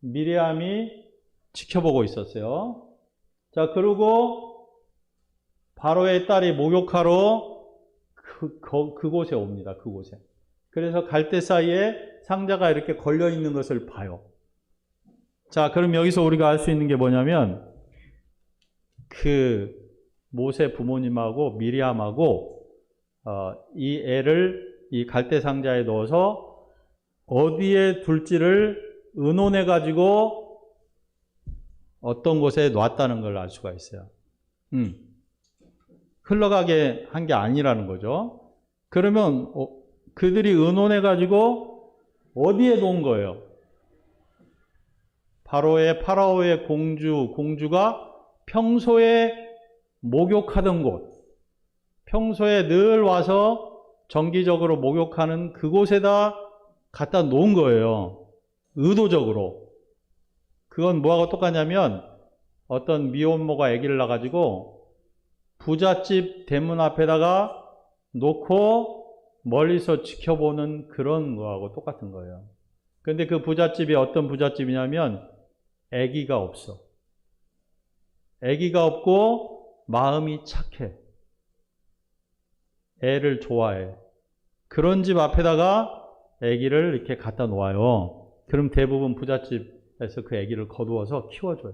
미리암이 지켜보고 있었어요. 자, 그리고 바로의 딸이 목욕하러 그곳에 옵니다. 그곳에. 그래서 갈대 사이에 상자가 이렇게 걸려 있는 것을 봐요. 자, 그럼 여기서 우리가 알 수 있는 게 뭐냐면 그 모세 부모님하고 미리암하고 이 애를 이 갈대 상자에 넣어서 어디에 둘지를 의논해 가지고 어떤 곳에 놨다는 걸 알 수가 있어요. 흘러가게 한 게 아니라는 거죠. 그러면 그들이 의논해 가지고 어디에 놓은 거예요? 파라오의 공주가 평소에 목욕하던 곳, 평소에 늘 와서 정기적으로 목욕하는 그곳에다 갖다 놓은 거예요. 의도적으로. 그건 뭐하고 똑같냐면 어떤 미혼모가 아기를 낳아가지고 부잣집 대문 앞에다가 놓고 멀리서 지켜보는 그런 거하고 똑같은 거예요. 근데 그 부잣집이 어떤 부잣집이냐면 아기가 없어. 아기가 없고 마음이 착해. 애를 좋아해. 그런 집 앞에다가 아기를 이렇게 갖다 놓아요. 그럼 대부분 부잣집에서 그 아기를 거두어서 키워줘요.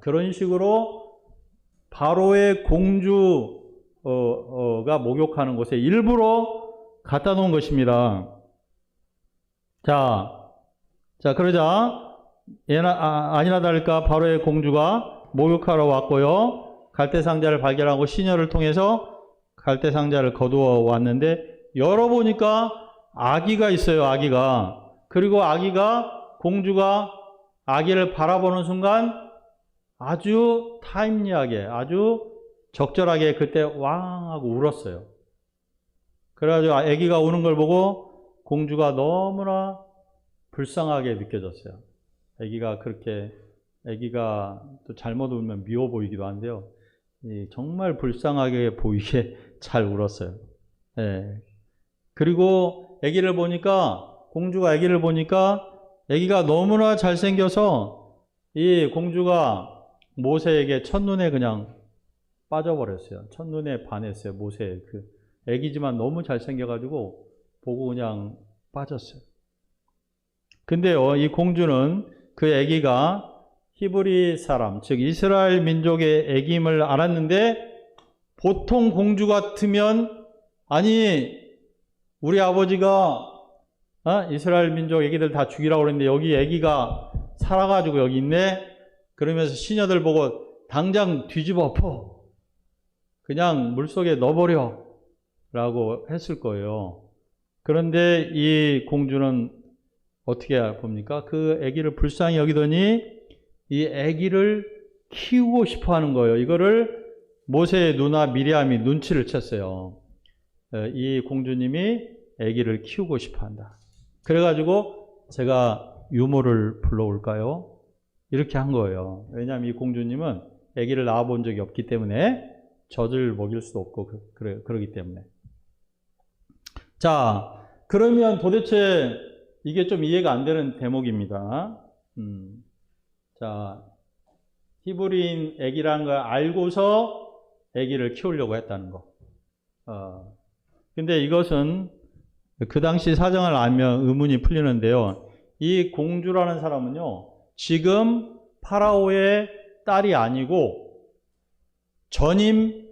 그런 식으로 바로의 공주가 목욕하는 곳에 일부러 갖다 놓은 것입니다. 자, 그러자 아니나 다를까 바로의 공주가 목욕하러 왔고요. 갈대 상자를 발견하고 시녀를 통해서 갈대 상자를 거두어 왔는데 열어보니까 아기가 있어요. 아기가. 그리고 공주가 아기를 바라보는 순간 아주 타임리하게, 아주 적절하게 그때 왕 하고 울었어요. 그래가지고 아기가 우는 걸 보고 공주가 너무나 불쌍하게 느껴졌어요. 아기가 또 잘못 울면 미워 보이기도 한데요. 정말 불쌍하게 보이게 잘 울었어요. 네. 그리고 공주가 아기를 보니까 아기가 너무나 잘생겨서 이 공주가 모세에게 첫눈에 그냥 빠져버렸어요. 첫눈에 반했어요. 모세. 애기지만 너무 잘생겨가지고 보고 그냥 빠졌어요. 근데요, 이 공주는 그 애기가 히브리 사람, 즉 이스라엘 민족의 애기임을 알았는데, 보통 공주 같으면 아니 우리 아버지가 이스라엘 민족 애기들 다 죽이라고 그랬는데 여기 애기가 살아가지고 여기 있네? 그러면서 시녀들 보고 당장 뒤집어 엎어, 그냥 물속에 넣어버려 라고 했을 거예요. 그런데 이 공주는 어떻게 봅니까? 그 아기를 불쌍히 여기더니 이 아기를 키우고 싶어 하는 거예요. 이거를 모세의 누나 미리암이 눈치를 챘어요. 이 공주님이 아기를 키우고 싶어 한다. 그래가지고 제가 유모를 불러올까요? 이렇게 한 거예요. 왜냐하면 이 공주님은 아기를 낳아본 적이 없기 때문에 젖을 먹일 수도 없고 그러기 때문에. 자, 그러면 도대체 이게 좀 이해가 안 되는 대목입니다. 자, 히브리인 아기라는 걸 알고서 아기를 키우려고 했다는 거. 근데 이것은 그 당시 사정을 알면 의문이 풀리는데요. 이 공주라는 사람은요, 지금 파라오의 딸이 아니고 전임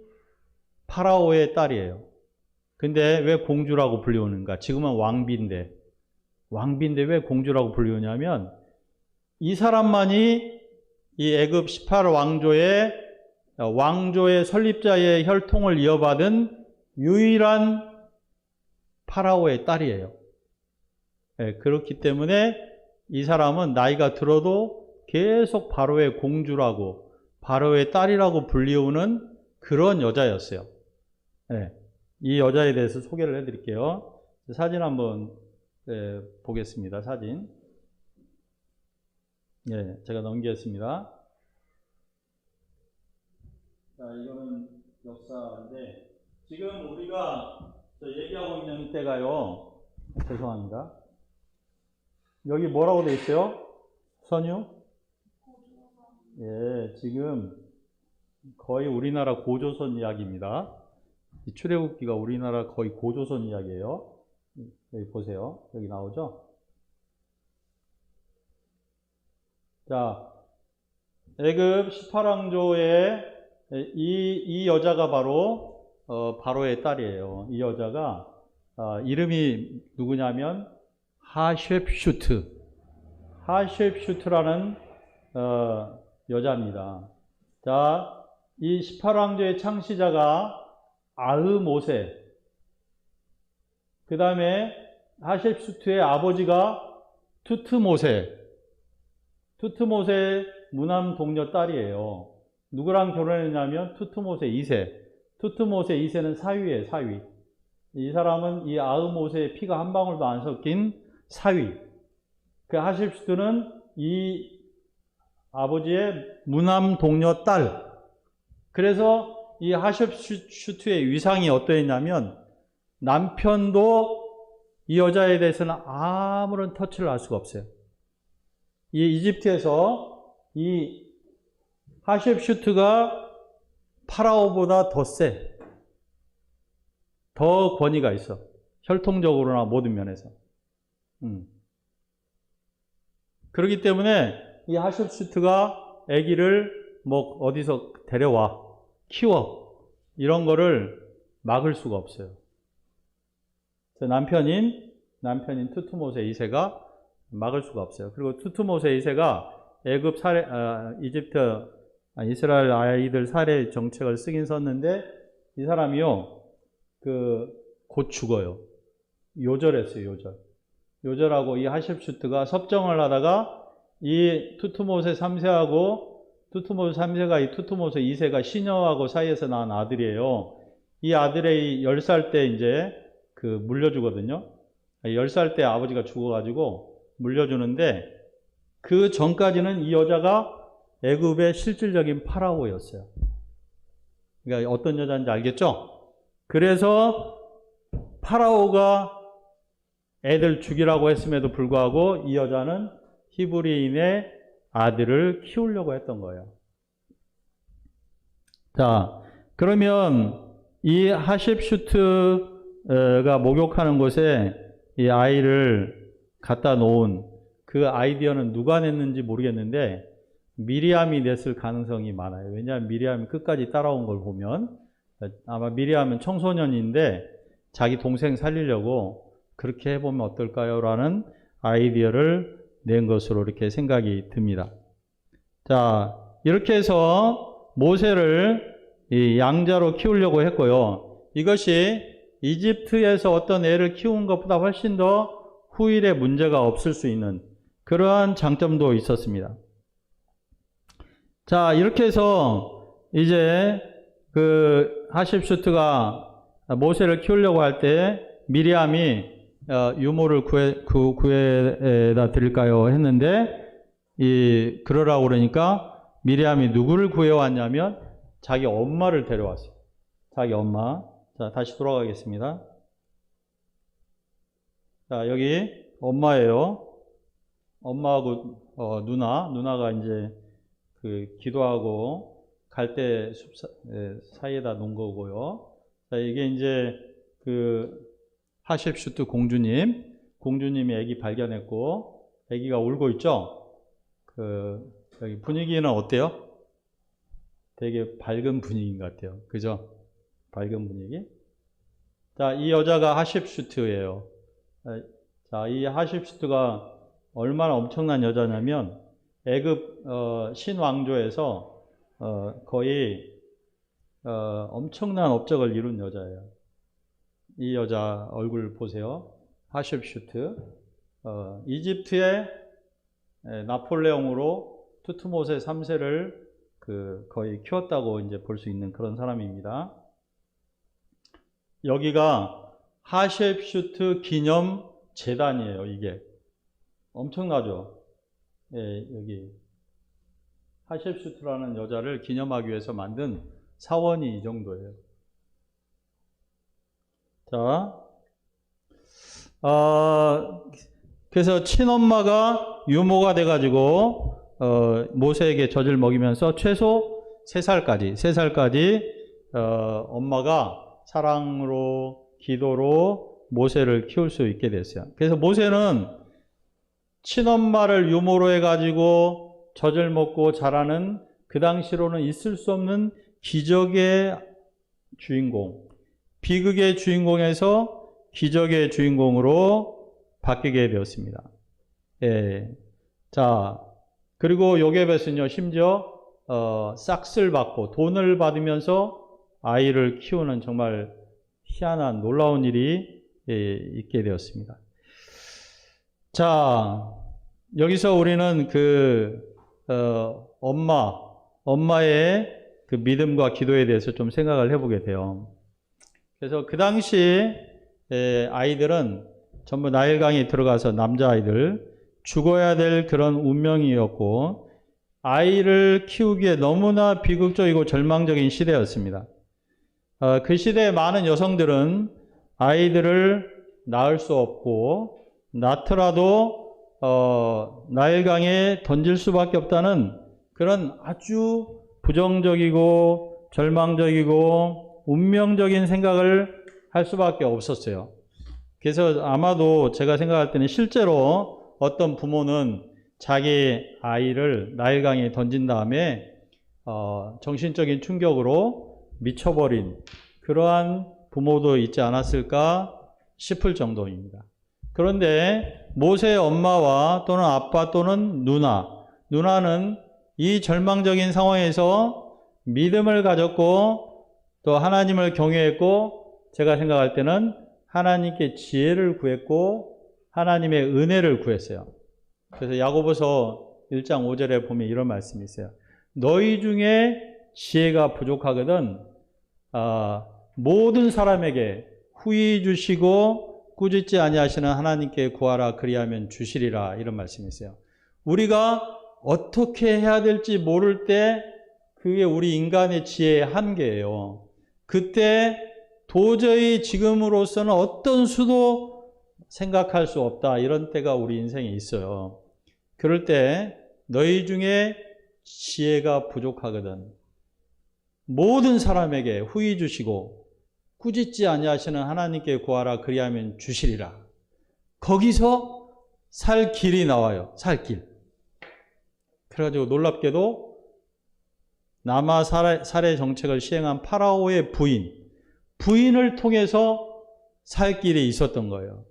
파라오의 딸이에요. 근데 왜 공주라고 불리우는가? 지금은 왕비인데 왜 공주라고 불리우냐면, 이 사람만이 이 애굽 18왕조의 설립자의 혈통을 이어받은 유일한 파라오의 딸이에요. 네, 그렇기 때문에 이 사람은 나이가 들어도 계속 바로의 공주라고, 바로의 딸이라고 불리우는 그런 여자였어요. 네, 이 여자에 대해서 소개를 해드릴게요. 사진 한번 보겠습니다. 사진. 네, 제가 넘기겠습니다. 자, 이거는 역사인데, 지금 우리가 얘기하고 있는 때가요, 죄송합니다. 여기 뭐라고 돼 있어요? 선유? 예, 지금 거의 우리나라 고조선 이야기입니다. 이 출애굽기가 우리나라 거의 고조선 이야기예요. 여기 보세요. 여기 나오죠? 자, 애굽 18왕조의 이 여자가 바로 바로의 딸이에요. 이 여자가 이름이 누구냐면 하쉿슈트라는 여자입니다. 자, 이 18왕조의 창시자가 아흐모세, 그 다음에 하쉿슈트의 아버지가 투트모세 무남 동료 딸이에요. 누구랑 결혼했냐면 투트모세 2세. 투트모세 2세는 사위예요, 사위. 이 사람은 이 아흐모세의 피가 한 방울도 안 섞인 사위. 그 하쉿슈트는 이 아버지의 무남 동료 딸. 그래서 이 하쉿슈트의 위상이 어떠했냐면, 남편도 이 여자에 대해서는 아무런 터치를 할 수가 없어요. 이 이집트에서 이 하쉿슈트가 파라오보다 더 세. 더 권위가 있어. 혈통적으로나 모든 면에서. 그렇기 때문에 이 하쉿슈트가 아기를 뭐 어디서 데려와 키워, 이런 거를 막을 수가 없어요. 남편인 투트모세 2세가 막을 수가 없어요. 그리고 투트모세 2세가 애굽 이스라엘 아이들 살해 정책을 쓰긴 썼는데, 이 사람이요, 곧 죽어요. 요절했어요, 요절하고 이 하쉿슈트가 섭정을 하다가 이 투트모세 3세하고 투트모세 3세가 이 투트모세 2세가 시녀하고 사이에서 낳은 아들이에요. 이 아들이 10살 때 이제 물려주거든요. 10살 때 아버지가 죽어가지고 물려주는데, 그 전까지는 이 여자가 애굽의 실질적인 파라오였어요. 그러니까 어떤 여자인지 알겠죠? 그래서 파라오가 애들 죽이라고 했음에도 불구하고 이 여자는 히브리인의 아들을 키우려고 했던 거예요. 자, 그러면 이 하십슈트가 목욕하는 곳에 이 아이를 갖다 놓은 그 아이디어는 누가 냈는지 모르겠는데 미리암이 냈을 가능성이 많아요. 왜냐하면 미리암이 끝까지 따라온 걸 보면 아마 미리암은 청소년인데 자기 동생 살리려고 그렇게 해보면 어떨까요? 라는 아이디어를 낸 것으로 이렇게 생각이 듭니다. 자, 이렇게 해서 모세를 이 양자로 키우려고 했고요. 이것이 이집트에서 어떤 애를 키운 것보다 훨씬 더 후일에 문제가 없을 수 있는 그러한 장점도 있었습니다. 자, 이렇게 해서 이제 그 하십슈트가 모세를 키우려고 할 때 미리암이 유모를 구해다 드릴까요? 했는데 그러라고 그러니까 미리암이 누구를 구해왔냐면 자기 엄마를 데려왔어요. 자기 엄마. 자, 다시 돌아가겠습니다. 자, 여기 엄마예요. 엄마하고 누나가 이제 그 기도하고 갈대 숲 사이에다 놓은 거고요. 자, 이게 이제 그 하십슈트 공주님이 아기 발견했고 아기가 울고 있죠. 여기 분위기는 어때요? 되게 밝은 분위기인 것 같아요. 그죠? 밝은 분위기. 자, 이 여자가 하십슈트예요. 자, 이 하십슈트가 얼마나 엄청난 여자냐면 애굽 신왕조에서 거의 엄청난 업적을 이룬 여자예요. 이 여자 얼굴 보세요. 하십슈트. 이집트의 나폴레옹으로 투트모세 3세를 거의 키웠다고 이제 볼 수 있는 그런 사람입니다. 여기가 하십슈트 기념 재단이에요. 이게 엄청나죠. 예, 여기 하십슈트라는 여자를 기념하기 위해서 만든 사원이 이 정도예요. 자, 그래서 친엄마가 유모가 돼가지고 모세에게 젖을 먹이면서 최소 3살까지 엄마가 사랑으로 기도로 모세를 키울 수 있게 됐어요. 그래서 모세는 친엄마를 유모로 해가지고 젖을 먹고 자라는 그 당시로는 있을 수 없는 기적의 주인공, 비극의 주인공에서 기적의 주인공으로 바뀌게 되었습니다. 예. 자, 그리고 요게벳은요, 심지어 싹스를 받고 돈을 받으면서 아이를 키우는 정말 희한한 놀라운 일이 있게 되었습니다. 자, 여기서 우리는 엄마의 그 믿음과 기도에 대해서 좀 생각을 해보게 돼요. 그래서 그 당시 아이들은 전부 나일강에 들어가서 남자아이들 죽어야 될 그런 운명이었고 아이를 키우기에 너무나 비극적이고 절망적인 시대였습니다. 그 시대의 많은 여성들은 아이들을 낳을 수 없고 낳더라도 나일강에 던질 수밖에 없다는 그런 아주 부정적이고 절망적이고 운명적인 생각을 할 수밖에 없었어요. 그래서 아마도 제가 생각할 때는 실제로 어떤 부모는 자기 아이를 나일강에 던진 다음에 정신적인 충격으로 미쳐버린 그러한 부모도 있지 않았을까 싶을 정도입니다. 그런데 모세의 엄마와 또는 아빠 또는 누나는 이 절망적인 상황에서 믿음을 가졌고 또 하나님을 경외했고 제가 생각할 때는 하나님께 지혜를 구했고 하나님의 은혜를 구했어요. 그래서 야고보서 1장 5절에 보면 이런 말씀이 있어요. 너희 중에 지혜가 부족하거든 모든 사람에게 후히 주시고 꾸짖지 아니하시는 하나님께 구하라 그리하면 주시리라 이런 말씀이 있어요. 우리가 어떻게 해야 될지 모를 때 그게 우리 인간의 지혜의 한계예요. 그때 도저히 지금으로서는 어떤 수도 생각할 수 없다 이런 때가 우리 인생에 있어요. 그럴 때 너희 중에 지혜가 부족하거든 모든 사람에게 후히 주시고 꾸짖지 아니하시는 하나님께 구하라 그리하면 주시리라. 거기서 살 길이 나와요. 살 길. 그래가지고 놀랍게도 남아 살해 정책을 시행한 파라오의 부인을 통해서 살 길이 있었던 거예요.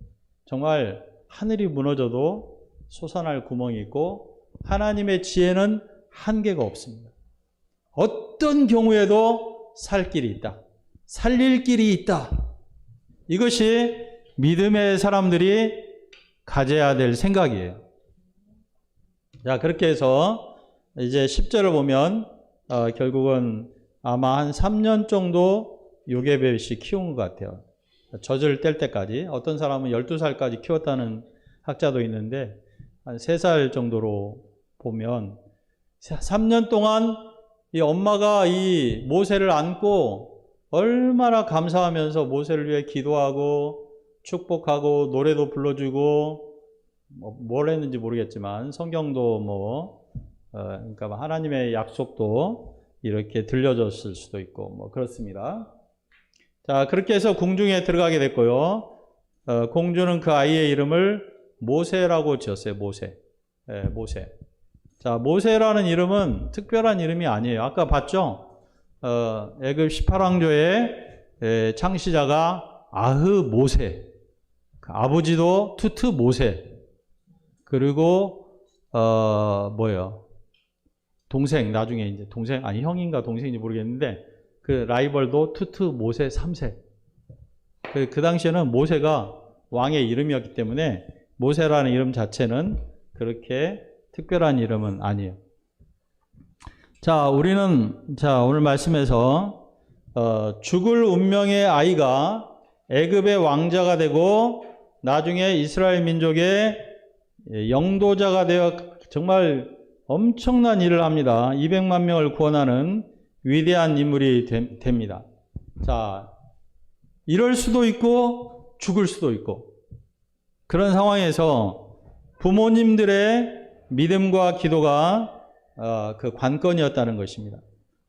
정말 하늘이 무너져도 솟아날 구멍이 있고 하나님의 지혜는 한계가 없습니다. 어떤 경우에도 살 길이 있다. 살릴 길이 있다. 이것이 믿음의 사람들이 가져야 될 생각이에요. 자, 그렇게 해서 이제 10절을 보면 결국은 아마 한 3년 정도 요괴벳이 키운 것 같아요. 젖을 뗄 때까지. 어떤 사람은 12살까지 키웠다는 학자도 있는데 한 3살 정도로 보면 3년 동안 이 엄마가 이 모세를 안고 얼마나 감사하면서 모세를 위해 기도하고 축복하고 노래도 불러주고 뭘 했는지 모르겠지만 성경도 그러니까 하나님의 약속도 이렇게 들려줬을 수도 있고 그렇습니다. 자, 그렇게 해서 궁중에 들어가게 됐고요. 공주는 그 아이의 이름을 모세라고 지었어요. 모세. 자, 모세라는 이름은 특별한 이름이 아니에요. 아까 봤죠? 애굽 18왕조의 창시자가 모세. 아버지도 투트 모세. 그리고 동생, 나중에 이제 동생, 아니 형인가 동생인지 모르겠는데 그 라이벌도 투트 모세 3세. 그 당시에는 모세가 왕의 이름이었기 때문에 모세라는 이름 자체는 그렇게 특별한 이름은 아니에요. 자, 우리는 오늘 말씀에서 죽을 운명의 아이가 애굽의 왕자가 되고 나중에 이스라엘 민족의 영도자가 되어 정말 엄청난 일을 합니다. 200만 명을 구원하는 위대한 인물이 됩니다. 자, 이럴 수도 있고 죽을 수도 있고 그런 상황에서 부모님들의 믿음과 기도가 그 관건이었다는 것입니다.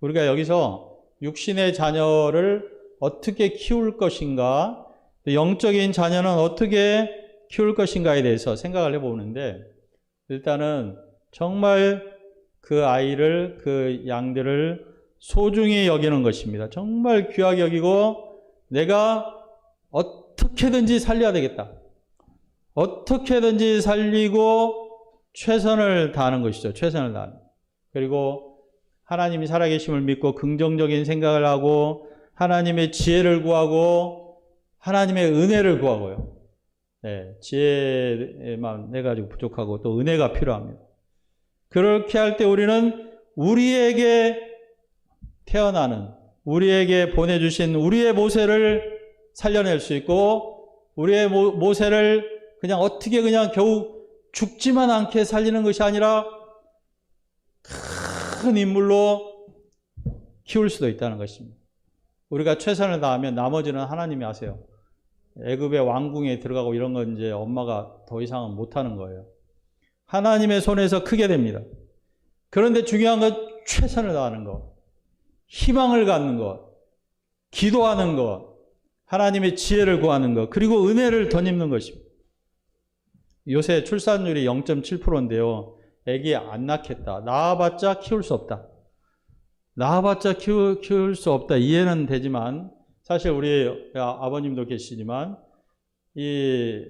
우리가 여기서 육신의 자녀를 어떻게 키울 것인가, 영적인 자녀는 어떻게 키울 것인가에 대해서 생각을 해보는데 일단은 정말 그 아이를, 그 양들을 소중히 여기는 것입니다. 정말 귀하게 여기고 내가 어떻게든지 살려야 되겠다. 어떻게든지 살리고 최선을 다하는 것이죠. 최선을 다하는. 그리고 하나님이 살아계심을 믿고 긍정적인 생각을 하고 하나님의 지혜를 구하고 하나님의 은혜를 구하고요. 네, 지혜만 해가지고 부족하고 또 은혜가 필요합니다. 그렇게 할 때 우리는 우리에게 태어나는, 우리에게 보내주신 우리의 모세를 살려낼 수 있고 우리의 모세를 그냥 어떻게 그냥 겨우 죽지만 않게 살리는 것이 아니라 큰 인물로 키울 수도 있다는 것입니다. 우리가 최선을 다하면 나머지는 하나님이 하세요. 애굽의 왕궁에 들어가고 이런 건 이제 엄마가 더 이상은 못하는 거예요. 하나님의 손에서 크게 됩니다. 그런데 중요한 건 최선을 다하는 것, 희망을 갖는 것, 기도하는 것, 하나님의 지혜를 구하는 것, 그리고 은혜를 덧입는 것입니다. 요새 출산율이 0.7%인데요. 애기 안 낳겠다. 낳아봤자 키울 수 없다. 낳아봤자 키울 수 없다. 이해는 되지만 사실 우리 아버님도 계시지만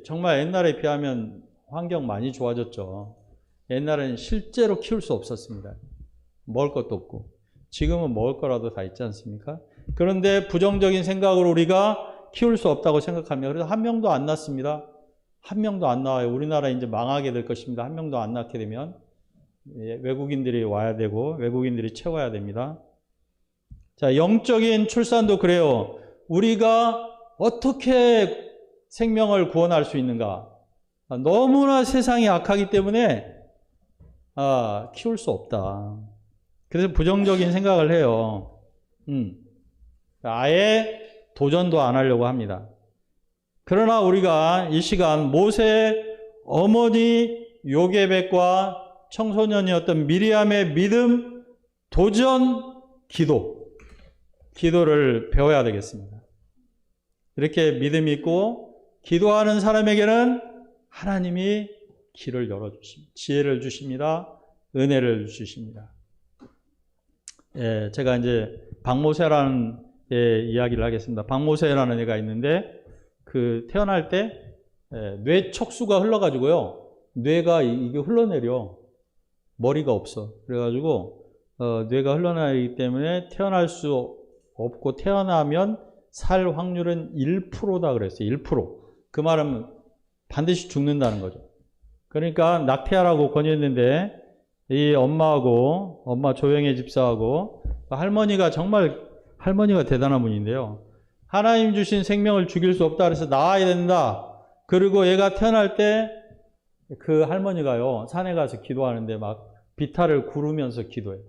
정말 옛날에 비하면 환경 많이 좋아졌죠. 옛날에는 실제로 키울 수 없었습니다. 먹을 것도 없고. 지금은 먹을 거라도 다 있지 않습니까? 그런데 부정적인 생각으로 우리가 키울 수 없다고 생각하면 그래서 한 명도 안 낳습니다. 한 명도 안 나와요. 우리나라 이제 망하게 될 것입니다. 한 명도 안 낳게 되면 외국인들이 와야 되고 외국인들이 채워야 됩니다. 자, 영적인 출산도 그래요. 우리가 어떻게 생명을 구원할 수 있는가? 너무나 세상이 악하기 때문에 키울 수 없다. 그래서 부정적인 생각을 해요. 아예 도전도 안 하려고 합니다. 그러나 우리가 이 시간 모세의 어머니 요게벳과 청소년이었던 미리암의 믿음, 도전, 기도를 배워야 되겠습니다. 이렇게 믿음이 있고 기도하는 사람에게는 하나님이 길을 열어주십니다. 지혜를 주십니다. 은혜를 주십니다. 예, 제가 이제 박모세라는 이야기를 하겠습니다. 박모세라는 애가 있는데 그 태어날 때 뇌 척수가 흘러가지고요. 뇌가 이게 흘러내려. 머리가 없어. 그래가지고 뇌가 흘러내리기 때문에 태어날 수 없고 태어나면 살 확률은 1%다 그랬어요. 1%. 그 말은 반드시 죽는다는 거죠. 그러니까 낙태하라고 권유했는데 이 엄마 조영애 집사하고 할머니가 대단한 분인데요. 하나님 주신 생명을 죽일 수 없다 그래서 낳아야 된다. 그리고 얘가 태어날 때 그 할머니가요 산에 가서 기도하는데 막 비탈을 구르면서 기도해요.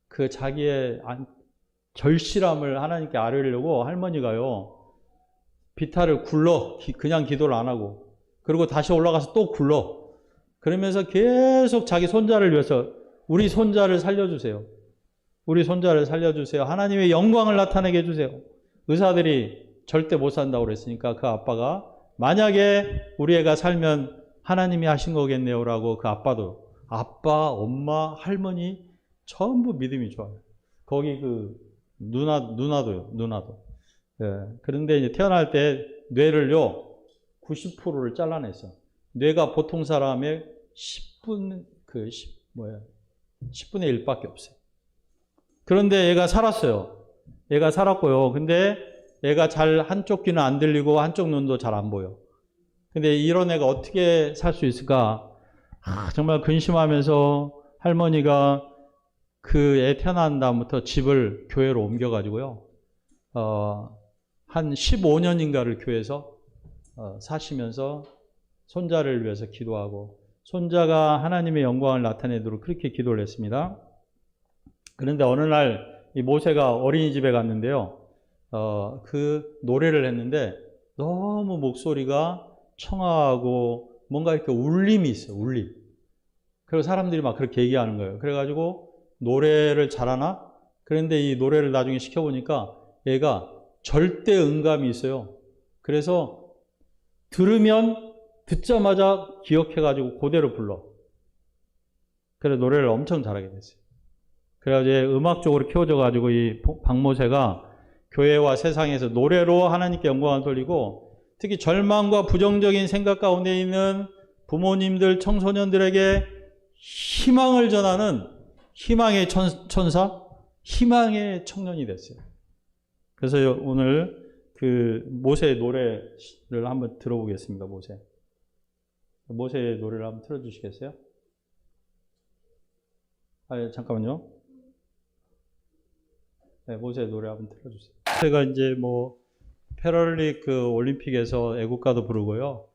그 자기의 절실함을 하나님께 아뢰려고 할머니가요 비탈을 굴러 그냥 기도를 안 하고 그리고 다시 올라가서 또 굴러 그러면서 계속 자기 손자를 위해서 우리 손자를 살려주세요. 우리 손자를 살려주세요. 하나님의 영광을 나타내게 해주세요. 의사들이 절대 못 산다고 그랬으니까 그 아빠가 만약에 우리 애가 살면 하나님이 하신 거겠네요 라고 그 아빠도 아빠, 엄마, 할머니 전부 믿음이 좋아요. 거기 그 누나도. 예. 그런데 이제 태어날 때 뇌를요 90%를 잘라냈어. 뇌가 보통 사람의 10분의 1밖에 없어요. 그런데 얘가 살았어요. 얘가 살았고요. 근데 얘가 잘 한쪽 귀는 안 들리고 한쪽 눈도 잘 안 보여. 근데 이런 애가 어떻게 살 수 있을까? 정말 근심하면서 할머니가 그 애 태어난 다음부터 집을 교회로 옮겨가지고요. 한 15년인가를 교회에서 사시면서 손자를 위해서 기도하고 손자가 하나님의 영광을 나타내도록 그렇게 기도를 했습니다. 그런데 어느 날 이 모세가 어린이집에 갔는데요. 그 노래를 했는데 너무 목소리가 청아하고 뭔가 이렇게 울림이 있어요. 울림. 그리고 사람들이 막 그렇게 얘기하는 거예요. 그래가지고 노래를 잘하나? 그런데 이 노래를 나중에 시켜보니까 얘가 절대 음감이 있어요. 그래서 들으면 듣자마자 기억해가지고 그대로 불러. 그래서 노래를 엄청 잘하게 됐어요. 그래가지고 음악적으로 키워져가지고 이 박모세가 교회와 세상에서 노래로 하나님께 영광을 돌리고 특히 절망과 부정적인 생각 가운데 있는 부모님들, 청소년들에게 희망을 전하는 희망의 천사, 희망의 청년이 됐어요. 그래서 오늘 그 모세의 노래를 한번 들어보겠습니다. 모세의 노래를 한번 틀어주시겠어요? 잠깐만요. 네, 모세의 노래 한번 틀어주세요. 제가 이제 패럴릭 올림픽에서 애국가도 부르고요.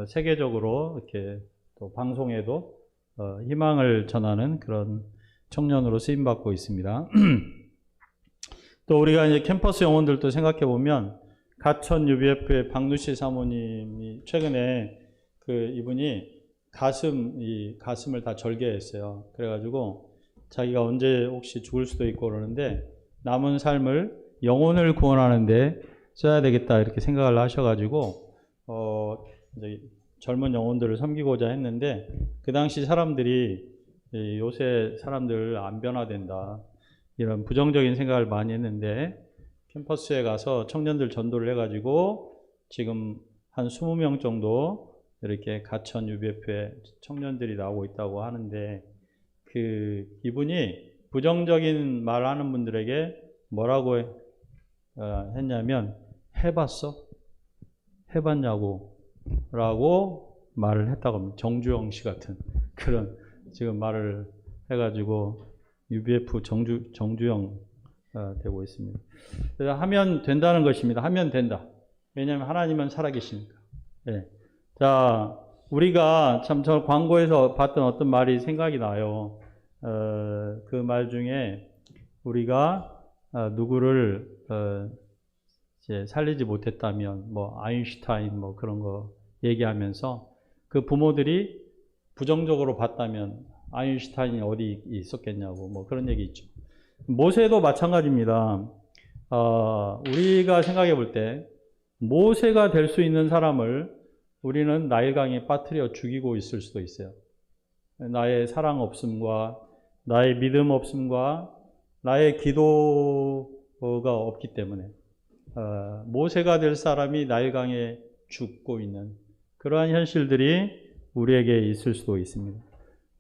세계적으로 이렇게 또 방송에도 희망을 전하는 그런 청년으로 쓰임받고 있습니다. 또 우리가 이제 캠퍼스 영혼들도 생각해 보면 가천 UBF의 박누시 사모님이 최근에 이분이 가슴을 다 절개했어요. 그래가지고 자기가 언제 혹시 죽을 수도 있고 그러는데 남은 삶을 영혼을 구원하는데 써야 되겠다 이렇게 생각을 하셔가지고 이제 젊은 영혼들을 섬기고자 했는데 그 당시 사람들이 요새 사람들 안 변화된다 이런 부정적인 생각을 많이 했는데 캠퍼스에 가서 청년들 전도를 해가지고 지금 한 20명 정도 이렇게 가천 UBF에 청년들이 나오고 있다고 하는데 이분이 부정적인 말 하는 분들에게 뭐라고 했냐면 해봤어? 해봤냐고? 라고 말을 했다고 합니다. 정주영 씨 같은 그런 지금 말을 해가지고 UBF 정주영 되고 있습니다. 그래서 하면 된다는 것입니다. 하면 된다. 왜냐하면 하나님은 살아계시니까. 네. 자, 우리가 참 저 광고에서 봤던 어떤 말이 생각이 나요. 그 말 중에 우리가 누구를 이제 살리지 못했다면 아인슈타인 그런 거 얘기하면서 그 부모들이 부정적으로 봤다면 아인슈타인이 어디 있었겠냐고 뭐 그런 얘기 있죠. 모세도 마찬가지입니다. 우리가 생각해 볼 때 모세가 될 수 있는 사람을 우리는 나일강에 빠뜨려 죽이고 있을 수도 있어요. 나의 사랑 없음과 나의 믿음 없음과 나의 기도가 없기 때문에 모세가 될 사람이 나일강에 죽고 있는 그러한 현실들이 우리에게 있을 수도 있습니다.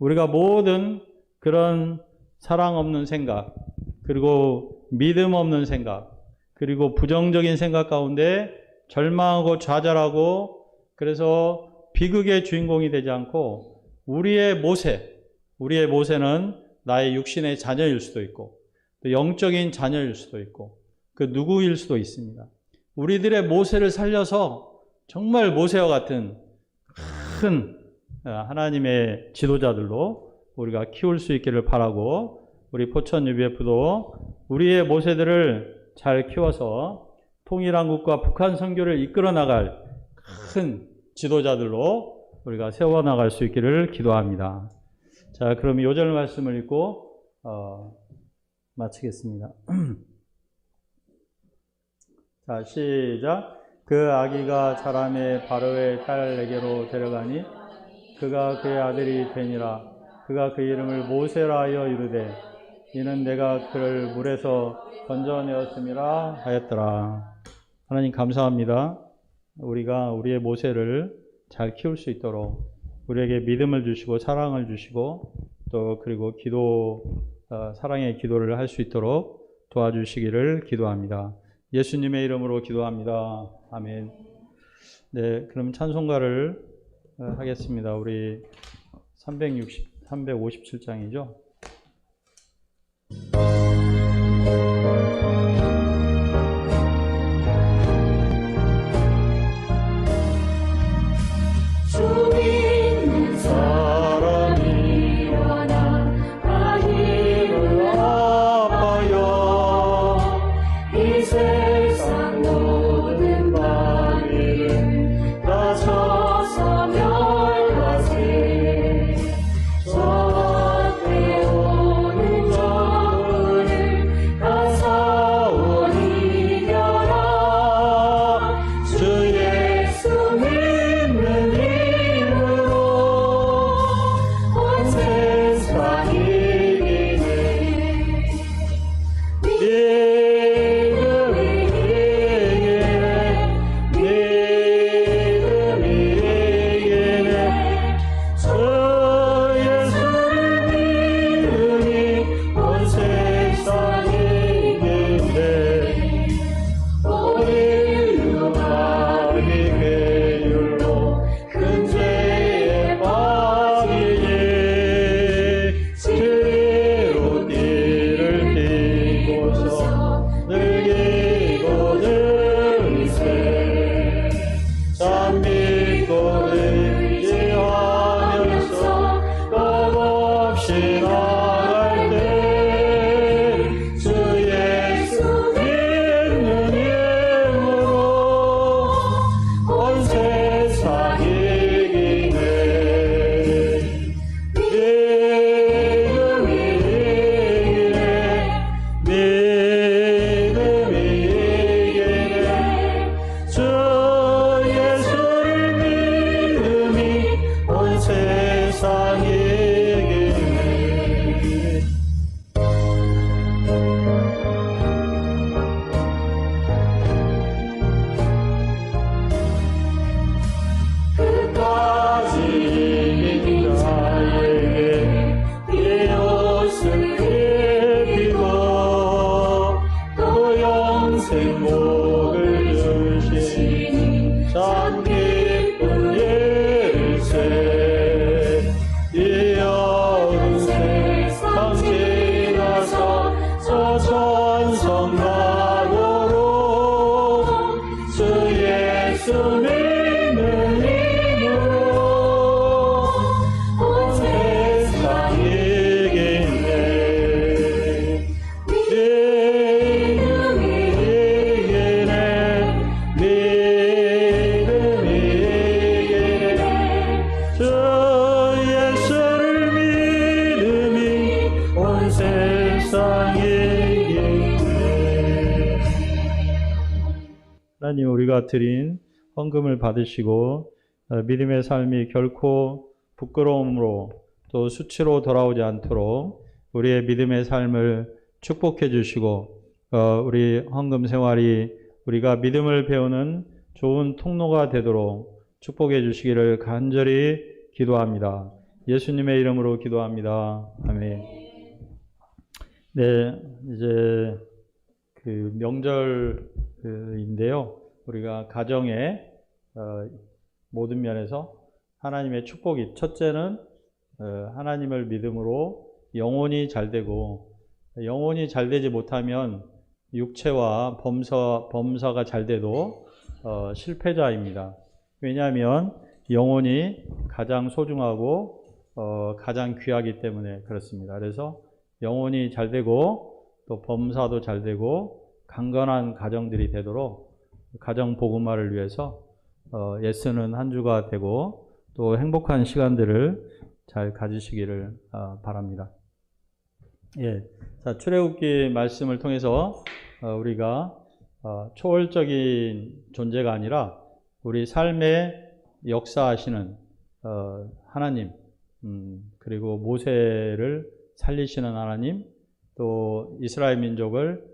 우리가 모든 그런 사랑 없는 생각, 그리고 믿음 없는 생각, 그리고 부정적인 생각 가운데 절망하고 좌절하고 그래서 비극의 주인공이 되지 않고 우리의 모세는 나의 육신의 자녀일 수도 있고 또 영적인 자녀일 수도 있고 그 누구일 수도 있습니다. 우리들의 모세를 살려서 정말 모세와 같은 큰 하나님의 지도자들로 우리가 키울 수 있기를 바라고 우리 포천 UBF도 우리의 모세들을 잘 키워서 통일한국과 북한 선교를 이끌어 나갈 큰 지도자들로 우리가 세워나갈 수 있기를 기도합니다. 자, 그럼 요절 말씀을 읽고 마치겠습니다. 자, 시작. 그 아기가 자라매 바로의 딸에게로 데려가니 그가 그의 아들이 되니라. 그가 그 이름을 모세라 하여 이르되 이는 내가 그를 물에서 건져내었음이라 하였더라. 하나님 감사합니다. 우리가 우리의 모세를 잘 키울 수 있도록 우리에게 믿음을 주시고 사랑을 주시고 또 그리고 사랑의 기도를 할 수 있도록 도와주시기를 기도합니다. 예수님의 이름으로 기도합니다. 아멘. 네, 그럼 찬송가를 하겠습니다. 우리 357장이죠. 하나님 우리가 드린 헌금을 받으시고 믿음의 삶이 결코 부끄러움으로 또 수치로 돌아오지 않도록 우리의 믿음의 삶을 축복해 주시고 우리 헌금 생활이 우리가 믿음을 배우는 좋은 통로가 되도록 축복해 주시기를 간절히 기도합니다. 예수님의 이름으로 기도합니다. 아멘. 네, 이제 그 명절인데요. 우리가 가정의 모든 면에서 하나님의 축복이, 첫째는 하나님을 믿음으로 영혼이 잘 되고, 영혼이 잘 되지 못하면 육체와 범사가 잘 돼도 실패자입니다. 왜냐하면 영혼이 가장 소중하고 가장 귀하기 때문에 그렇습니다. 그래서 영혼이 잘 되고 또 범사도 잘 되고 강건한 가정들이 되도록 가정 복음화를 위해서 애쓰는 한 주가 되고 또 행복한 시간들을 잘 가지시기를 바랍니다. 예, 자, 출애굽기 말씀을 통해서 우리가 초월적인 존재가 아니라 우리 삶에 역사하시는 하나님, 그리고 모세를 살리시는 하나님, 또 이스라엘 민족을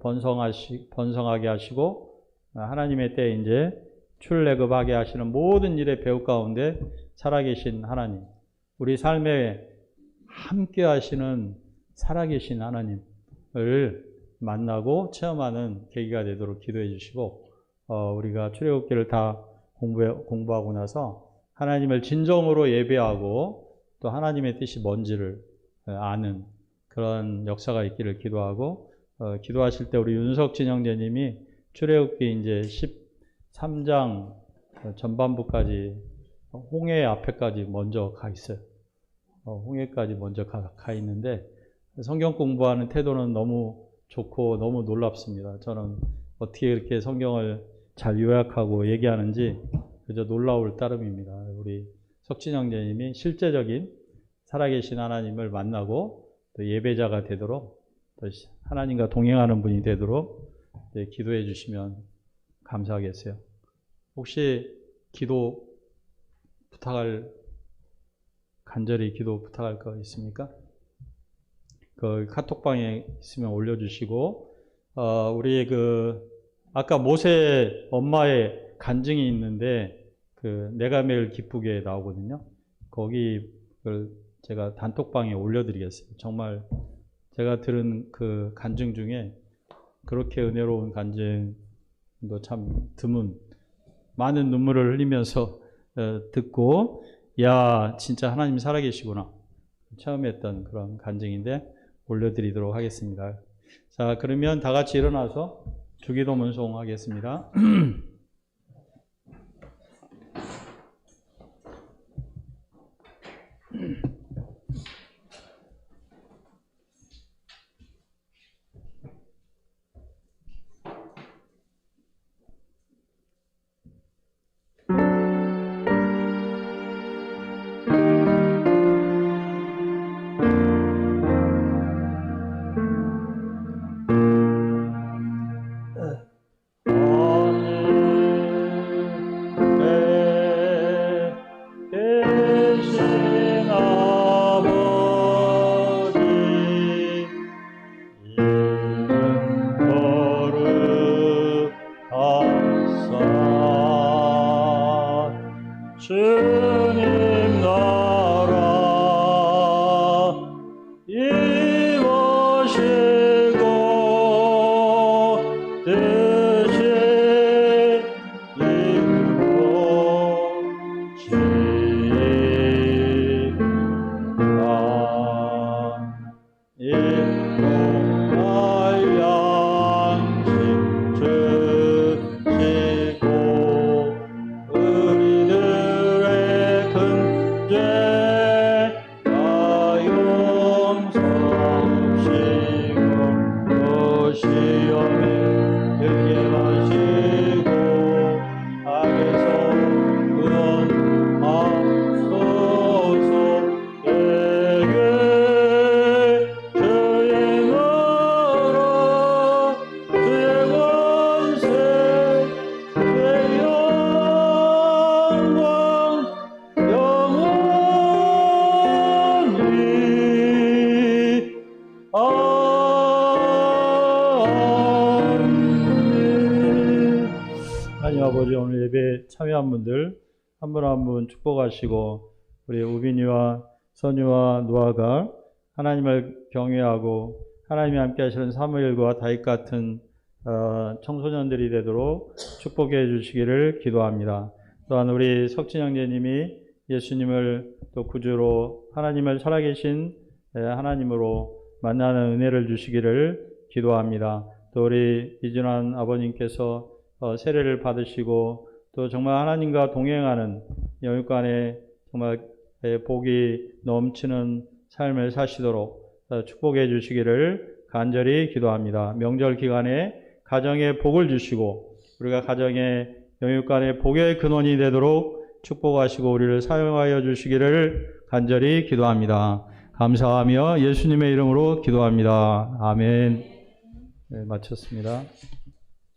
번성하게 하시고 하나님의 때에 이제 출애굽하게 하시는 모든 일의 배후 가운데 살아계신 하나님, 우리 삶에 함께 하시는 살아계신 하나님을 만나고 체험하는 계기가 되도록 기도해 주시고, 우리가 출애굽기를 다 공부하고 나서 하나님을 진정으로 예배하고 또 하나님의 뜻이 뭔지를 아는 그런 역사가 있기를 기도하고, 기도하실 때 우리 윤석진 형제님이 출애굽기 이제 13장 전반부까지 홍해 앞에까지 먼저 가 있어요. 홍해까지 먼저 가 있는데 성경 공부하는 태도는 너무 좋고 너무 놀랍습니다. 저는 어떻게 이렇게 성경을 잘 요약하고 얘기하는지 그저 놀라울 따름입니다. 우리 석진 형제님이 실제적인 살아계신 하나님을 만나고 또 예배자가 되도록, 또 하나님과 동행하는 분이 되도록 기도해 주시면 감사하겠어요. 혹시 기도 간절히 기도 부탁할 거 있습니까? 그 카톡방에 있으면 올려주시고, 우리 아까 모세 엄마의 간증이 있는데, 내가 매일 기쁘게 나오거든요. 거기 제가 단톡방에 올려드리겠습니다. 정말 제가 들은 그 간증 중에 그렇게 은혜로운 간증도 참 드문, 많은 눈물을 흘리면서 듣고, 야, 진짜 하나님 살아계시구나 처음 했던 그런 간증인데 올려드리도록 하겠습니다. 자, 그러면 다 같이 일어나서 주기도 문송하겠습니다. 하늘에 계신 하나님 아버지 오늘 예배에 참여한 분들 한 분 한 분 축복하시고 우리 우빈이와 선유와 노아가 하나님을 경외하고 하나님이 함께 하시는 사무엘과 다윗 같은 청소년들이 되도록 축복해 주시기를 기도합니다. 또한 우리 석진 형제님이 예수님을 또 구주로 하나님을 살아계신 하나님으로 만나는 은혜를 주시기를 기도합니다. 또 우리 이준환 아버님께서 세례를 받으시고 또 정말 하나님과 동행하는 영육간에 정말 복이 넘치는 삶을 사시도록 축복해 주시기를 간절히 기도합니다. 명절 기간에 가정에 복을 주시고 우리가 가정에 영육간의 복의 근원이 되도록 축복하시고 우리를 사용하여 주시기를 간절히 기도합니다. 감사하며 예수님의 이름으로 기도합니다. 아멘. 네, 마쳤습니다.